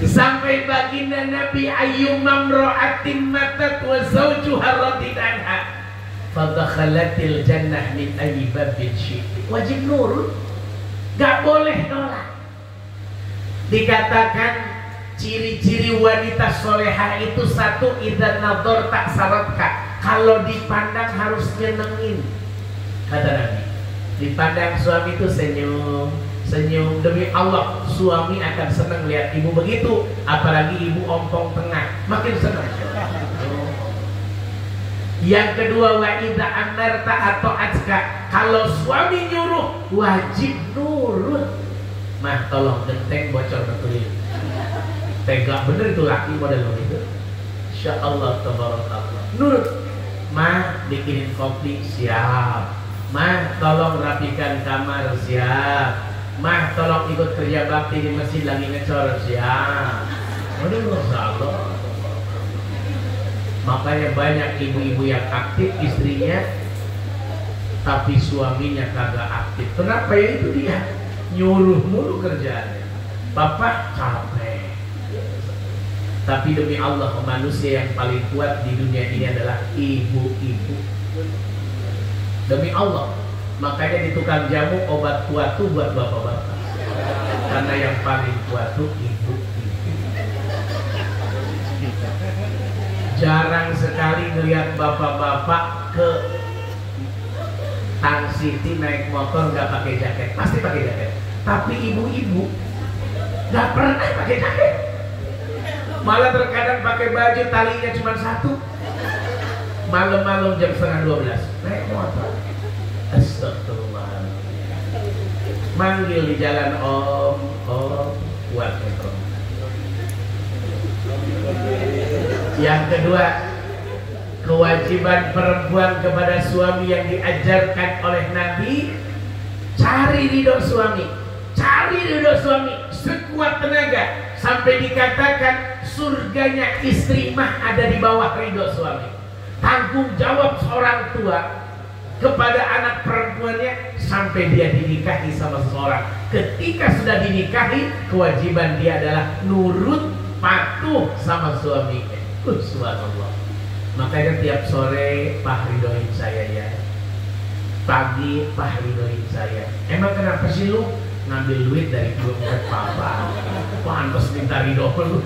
Sampai baginda Nabi, ayyumam ra'atin matat wa zawjuha radidanha fadakhalatil jannah min ayyi babin syi'ti. Wajib nurut, gak boleh nolak. Dikatakan ciri-ciri wanita solehah itu satu, idza nador tak saratka, kalau dipandang harus nyenengin. Kata Nabi, Dipandang suami itu senyum, senyum. Demi Allah, suami akan senang lihat ibu begitu. Apalagi ibu ompong tengah, makin senang. Yang kedua, wa idza amarta atau ajka, kalau suami nyuruh wajib nurut. Mah tolong genteng bocor betul. Tega bener itu laki model itu. Insya Allah tabarakallah. Nurut. Mah bikinin kopi siap. Mah tolong rapikan kamar siap. Mah tolong ikut kerja bakti di masjid lagi ngecor siap. Waduh, Masya Allah. Makanya banyak ibu-ibu yang aktif istrinya, tapi suaminya kagak aktif. Kenapa? Ya itu dia nyuruh mulu kerjaannya. Bapak capek. Tapi demi Allah, manusia yang paling kuat di dunia ini adalah ibu-ibu. Demi Allah. Makanya di tukang jamu obat kuat tuh buat bapak-bapak. Karena yang paling kuat tuh ibu-ibu. Jarang sekali ngelihat bapak-bapak ke Tang City naik motor nggak pakai jaket, pasti pakai jaket. Tapi ibu-ibu nggak pernah pakai jaket. Malah terkadang pakai baju talinya cuma satu. Malam-malam jam 11:30 naik motor. Astagfirullah. Manggil di jalan, om, buat motor. Yang kedua, kewajiban perempuan kepada suami yang diajarkan oleh Nabi, cari ridho suami, cari ridho suami sekuat tenaga, sampai dikatakan surganya istri mah ada di bawah ridho suami. Tanggung jawab seorang tua kepada anak perempuannya sampai dia dinikahi sama seseorang. Ketika sudah dinikahi, kewajiban dia adalah nurut, patuh sama suaminya. Subhanallah. Makanya tiap sore Pak ridoin saya ya, pagi Pak ridoin saya. Emang kenapa sih lu ngambil duit dari dompet papa? Pantas minta ridho lu.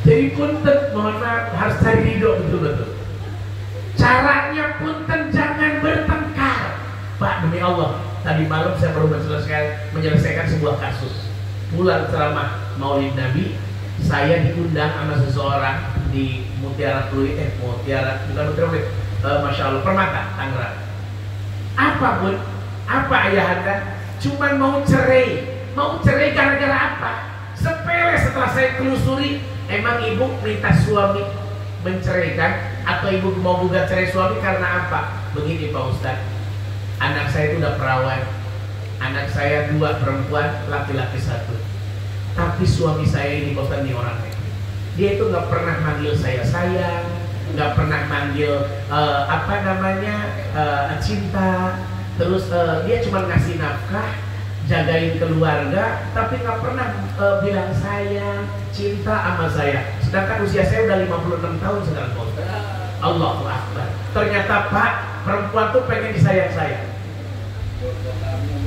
Jadi punten, mohon maaf, harus cari ridho betul-betul. Caranya punten, jangan bertengkar. Pak, demi Allah, tadi malam saya baru menyelesaikan sebuah kasus. Pulang ceramah Maulid Nabi, saya diundang sama seseorang di Mutiara Pluit, Mutiara, bukan Mutiara Pluit, Masya Allah, Permata, Tangerang. Apapun, apa ayahanda? Cuman mau cerai gara-gara apa? Sepele. Setelah saya telusuri, emang ibu minta suami menceraikan atau ibu mau gugat cerai suami karena apa? Begini Pak Ustadz, anak saya itu udah perawan, anak saya 2 perempuan, laki-laki 1. Tapi suami saya ini bosan nih orangnya. Dia itu nggak pernah manggil saya sayang, nggak pernah manggil cinta. Terus dia cuma ngasih nafkah, jagain keluarga, tapi nggak pernah bilang sayang, cinta sama saya. Sedangkan usia saya udah 56 tahun sekarang. Allahu Akbar. Ternyata Pak, perempuan tuh pengen disayang-sayang.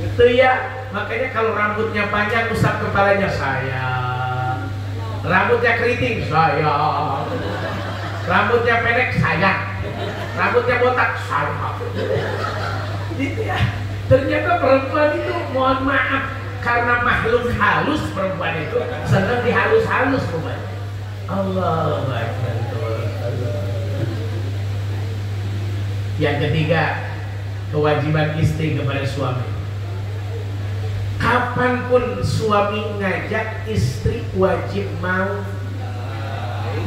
Itu ya. Makanya kalau rambutnya panjang, usap kepalanya sayang. Rambutnya keriting sayang. Rambutnya pendek sayang. Rambutnya botak sayang. Gitu ya. Ternyata perempuan itu, mohon maaf, karena makhluk halus perempuan itu senang dihalus-halus rupanya. Allahu Akbar. Yang ketiga, kewajiban istri kepada suami. Kapanpun suami ngajak, istri wajib mau.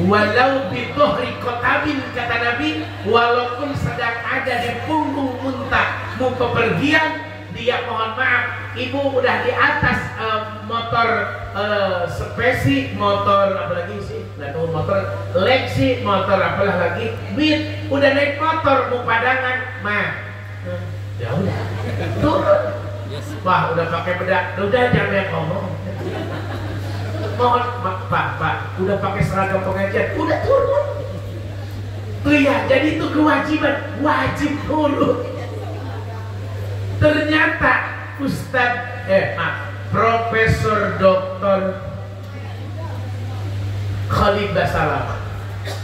Walau bidhohri kotabin, kata Nabi, walaupun sedang ada di punggung muntah mau bepergian, dia mohon maaf, ibu udah di atas motor spesi, motor apalagi sih, nggak tahu, motor Lexi, motor apalah lagi, Beat, udah naik motor mau padangan, mah, ya udah, turun. Wah, udah pakai bedak, udah jangan yang ngomong. Mohon Pak, udah pakai seragam pengajian, udah turun. Tuh ya, jadi itu kewajiban, wajib turun. Ternyata Profesor Dr. Khalid Basalamah,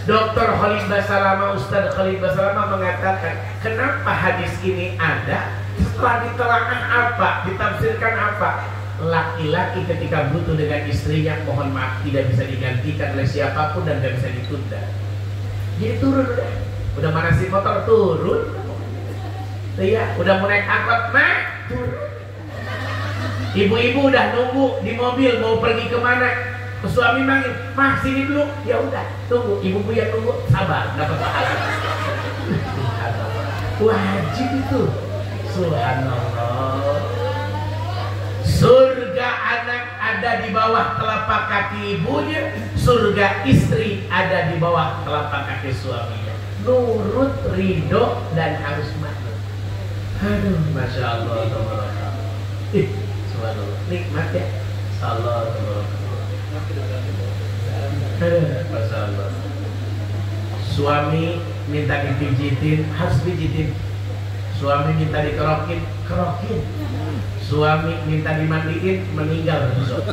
Dr. Khalid Basalamah, Ustadz Khalid Basalamah mengatakan, kenapa hadis ini ada? Setelah ditelaah apa? Ditafsirkan apa? Laki-laki ketika butuh dengan istrinya, mohon maaf, tidak bisa digantikan oleh siapapun dan tidak bisa ditunda. Jadi turun udah manasin motor turun, iya, udah mau naik angkot turun. Ibu-ibu udah nunggu di mobil mau pergi kemana, suami manggil, mah sini dulu, ya udah tunggu, ibu-ibu yang tunggu sabar, dapat pahala. Wajib itu, subhanallah. Surga anak ada di bawah telapak kaki ibunya, surga istri ada di bawah telapak kaki suaminya. Nurut, ridho, dan harus makmur. Aduh, masya Allah, subhanallah, nikmat ya. Allah, masya Allah. Suami minta dipijitin, harus pijitin. Suami minta dikerokin, kerokin. Suami minta dimandiin, meninggal besok.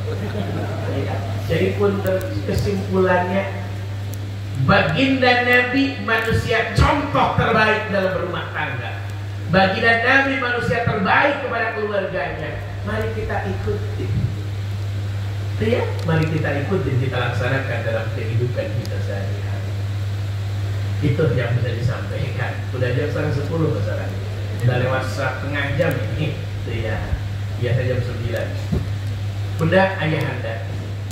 Jadi pun kesimpulannya, baginda Nabi manusia contoh terbaik dalam berumah tangga. Baginda Nabi manusia terbaik kepada keluarganya. Mari kita ikuti. Ya, mari kita ikuti, kita laksanakan dalam kehidupan kita sehari-hari. Itu yang bisa disampaikan. Udah jam 10 masalahnya. Udah lewat setengah jam ini. Ya, biasa jam 9. Bunda, ayahanda,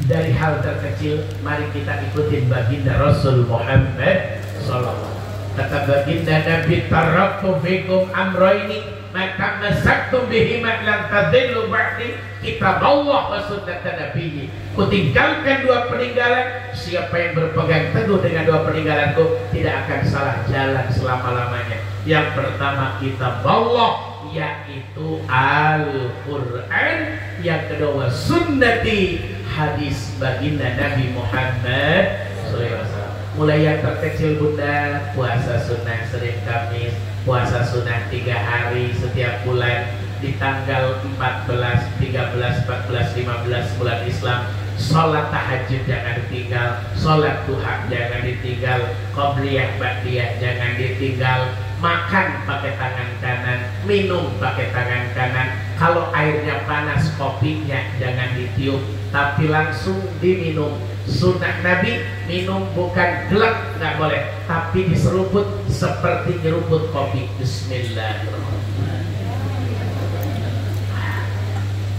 dari hal terkecil, mari kita ikutin baginda Rasul Muhammad Sallallahu. Kata baginda Nabi, taraktu fikum amroini, maka masaktum bihima lan tadillu ba'di, kitab Allah wa sunnat Nabi. Kutinggalkan dua peninggalan, siapa yang berpegang teguh dengan dua peninggalanku tidak akan salah jalan selama-lamanya. Yang pertama kitab Allah, yaitu Al-Quran. Yang kedua sunnati, hadis baginda Nabi Muhammad SAW. Mulai yang terkecil bunda, puasa sunnah Senin Kamis, puasa sunnah 3 hari setiap bulan di tanggal 14, 13, 14, 15 bulan Islam. Sholat tahajud jangan ditinggal, sholat duha jangan ditinggal, qobliyah ba'diyah jangan ditinggal, makan pakai tangan kanan, minum pakai tangan kanan. Kalau airnya panas, kopinya jangan ditiup, tapi langsung diminum. Sunnah Nabi, minum bukan gelap, nggak boleh, tapi diseruput seperti nyeruput kopi. Bismillahirrahmanirrahim.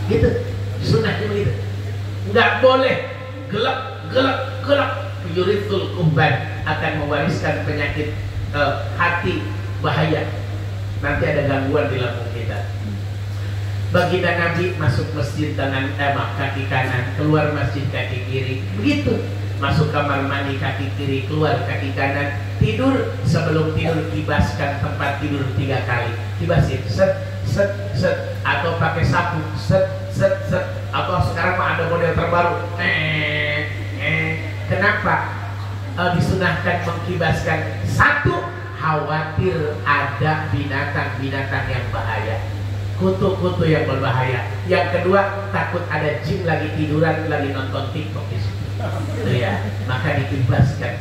Gitu, sunnahnya begitu. Nggak boleh gelap. Yuritul kumban, akan mewariskan penyakit hati, bahaya. Nanti ada gangguan di lambung kita. Baginda Nabi masuk masjid dengan kaki kanan, keluar masjid kaki kiri. Begitu. Masuk kamar mandi kaki kiri, keluar kaki kanan. Tidur, sebelum tidur kibaskan tempat tidur 3 kali. Kibasin, set, atau pakai sapu, set. Atau sekarang mah ada model terbaru. Kenapa disunahkan mengkibaskan? Satu, khawatir ada binatang-binatang yang bahaya, kutu-kutu yang berbahaya. Yang kedua, takut ada jin lagi tiduran, lagi nonton TikTok di situ. Ya, maka dikibaskan.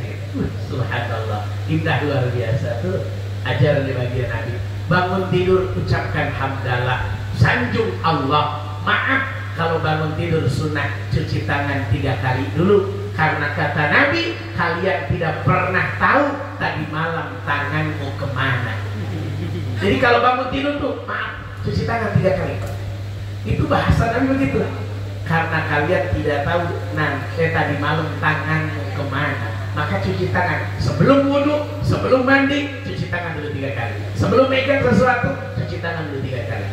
Subhanallah, indah luar biasa tuh ajaran di bagian Nabi. Bangun tidur ucapkan hamdalah, sanjung Allah. Maaf kalau bangun tidur sunnah cuci tangan 3 kali dulu, karena kata Nabi, kalian tidak pernah tahu tadi malam tanganmu kemana. Jadi kalau bangun tidur tuh maaf, cuci tangan 3 kali. Itu bahasa Nabi begitu. Karena kalian tidak tahu nanti tadi malam tanganmu kemana, maka cuci tangan sebelum wudhu, sebelum mandi, cuci tangan dulu 3 kali. Sebelum megang sesuatu, cuci tangan dulu 3 kali.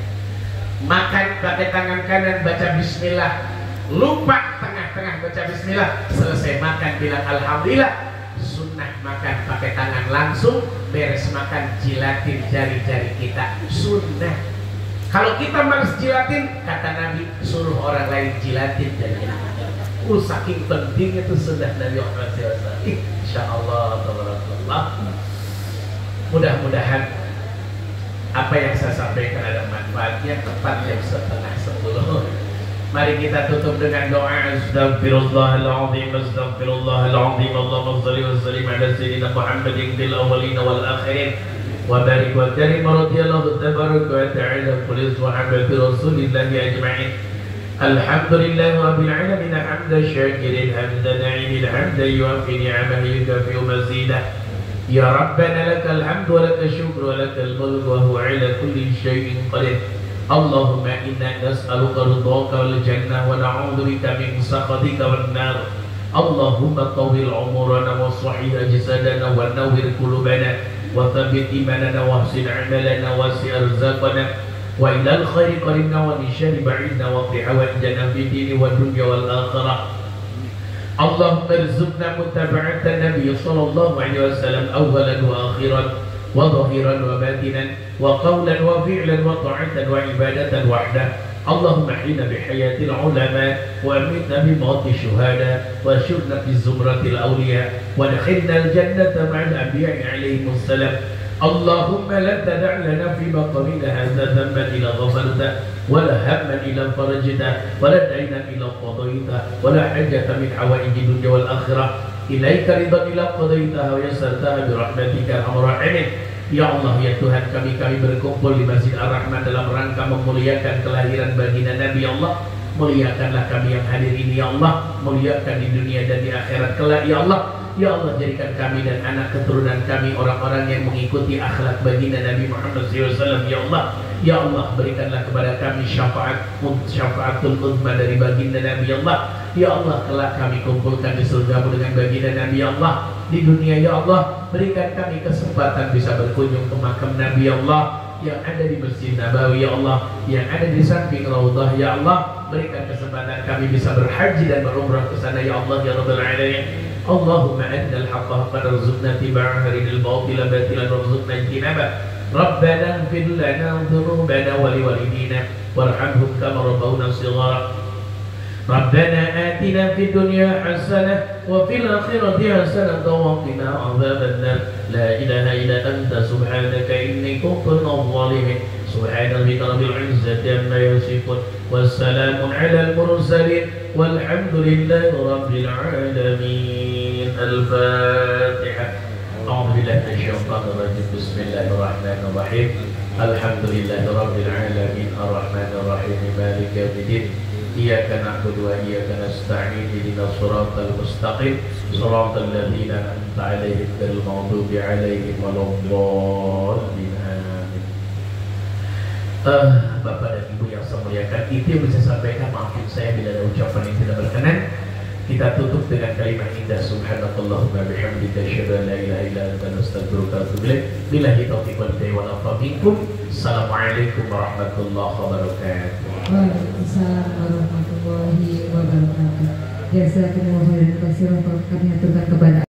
Makan pakai tangan kanan, baca bismillah. Lupa tengah-tengah baca bismillah, selesai makan bilang alhamdulillah. Sunnah makan pakai tangan langsung, beres makan jilatin jari-jari kita. Sunnah. Kalau kita malas jilatin, kata Nabi, suruh orang lain jilatin jarinya. Saking penting itu sunnah Nabi Muhammad SAW. Insyaallah, mudah-mudahan apa yang saya sampaikan ada manfaatnya. Tepat jam 9:30. Mari kita tutup dengan doa. Astaghfirullahaladzim, astaghfirullahaladzim. Allahumma shalli wa sallim ala sayyidina Muhammadin fil awwalin wal akhirin وبارك وكرم رضي الله تبارك وتعالى كل صحابة رسول الله أجمعين. الحمد لله رب العالمين حمد الشاكر الحمد نعيم الحمد يوفي نعمه يكافئ مزيده. يا ربنا لك الحمد ولك الشكر ولك الملك وهو على كل شيء قدير. اللهم إنا نسألك رضاك والجنة ونعوذ بك من سخطك والنار. اللهم طول عمرنا وصحح أجسادنا ونور قلوبنا وثبت إيماننا واحسن عملنا واسع أرزاقنا وإلى الخير قربنا ومن الشر بعيدنا واقض حوائجنا في الدين والدنيا والآخرة. اللهم ارزقنا متابعة النبي صلى الله عليه وسلم أولا وآخرا وظاهرا وباطنا وقولا وفعلا وطاعة وعبادة وحده. اللهم احينا بحياة العلماء وامتنا بموت الشهداء واشرنا في زمرة الأولياء وادخلنا الجنة مع الأنبياء عليهم السلام. اللهم لا تدع لنا في مقامنا هذا ذنبا إلا غفرته ولا هما إلا فرجته ولا دينا إلا قضيته ولا حاجة من حوائج الدنيا والآخرة إليك رضا إلا قضيتها ويسرتها برحمتك يا أرحم الراحمين. Ya Allah, ya Tuhan kami berkumpul di Masjid Ar-Rahman dalam rangka memuliakan kelahiran baginda Nabi. Allah, muliakanlah kami yang hadir ini ya Allah, muliakan di dunia dan di akhirat kelak ya Allah. Ya Allah, jadikan kami dan anak keturunan kami orang-orang yang mengikuti akhlak baginda Nabi Muhammad SAW ya Allah. Ya Allah, berikanlah kepada kami syafaatul uzma dari baginda Nabi ya Allah. Ya Allah, kelak kami kumpulkan di surgamu dengan baginda Nabi ya Allah. Di dunia ya Allah, berikan kami kesempatan bisa berkunjung ke makam Nabi ya Allah yang ada di Masjid Nabawi ya Allah, yang ada di samping Raudhah ya Allah. Berikan kesempatan kami bisa berhaji dan berumrah ke sana ya Allah ya Rabbal Alamin. Allahumma adnal haqqa haqqan warzuqna tiba'ahu arinal batila batilan warzuqna ijtinabah. Rabbana ighfir lana dhunubana wa liwalidina warhamhum kama rabbawna shighara. ربنا آتنا في الدنيا حسنة وفي الآخرة حسنة وقنا عذاب النار. لا إله إلا أنت سبحانك إني كنت من الظالمين. سبحان ربك رب العزة عما يصفون والسلام على المرسلين والحمد لله رب العالمين. الفاتحة. أعوذ بالله من الشيطان الرجيم. بسم الله الرحمن الرحيم. الحمد لله رب العالمين الرحمن الرحيم مالك يوم الدين. إياك نعبد وإياك نستعين اهدنا الصراط المستقيم صراط الذين أنعمت عليهم غير المغضوب عليهم ولا الضالين. آمين. Bapak dan Ibu yang saya muliakan, itu yang bisa saya sampaikan. Maafin saya bila ada ucapan yang tidak berkenan. Kita tutup dengan kalimat indah subhanakallahumma bihamdika asyhadu an la ilaha illa anta astaghfiruka wa atubu ilaik. Billahi taufiq wal hidayah wal afa minkum. Assalamualaikum warahmatullahi wabarakatuh. Waalaikumsalam warahmatullahi wabarakatuh. Jazakumullah khairan katsiran. Kami aturkan kepada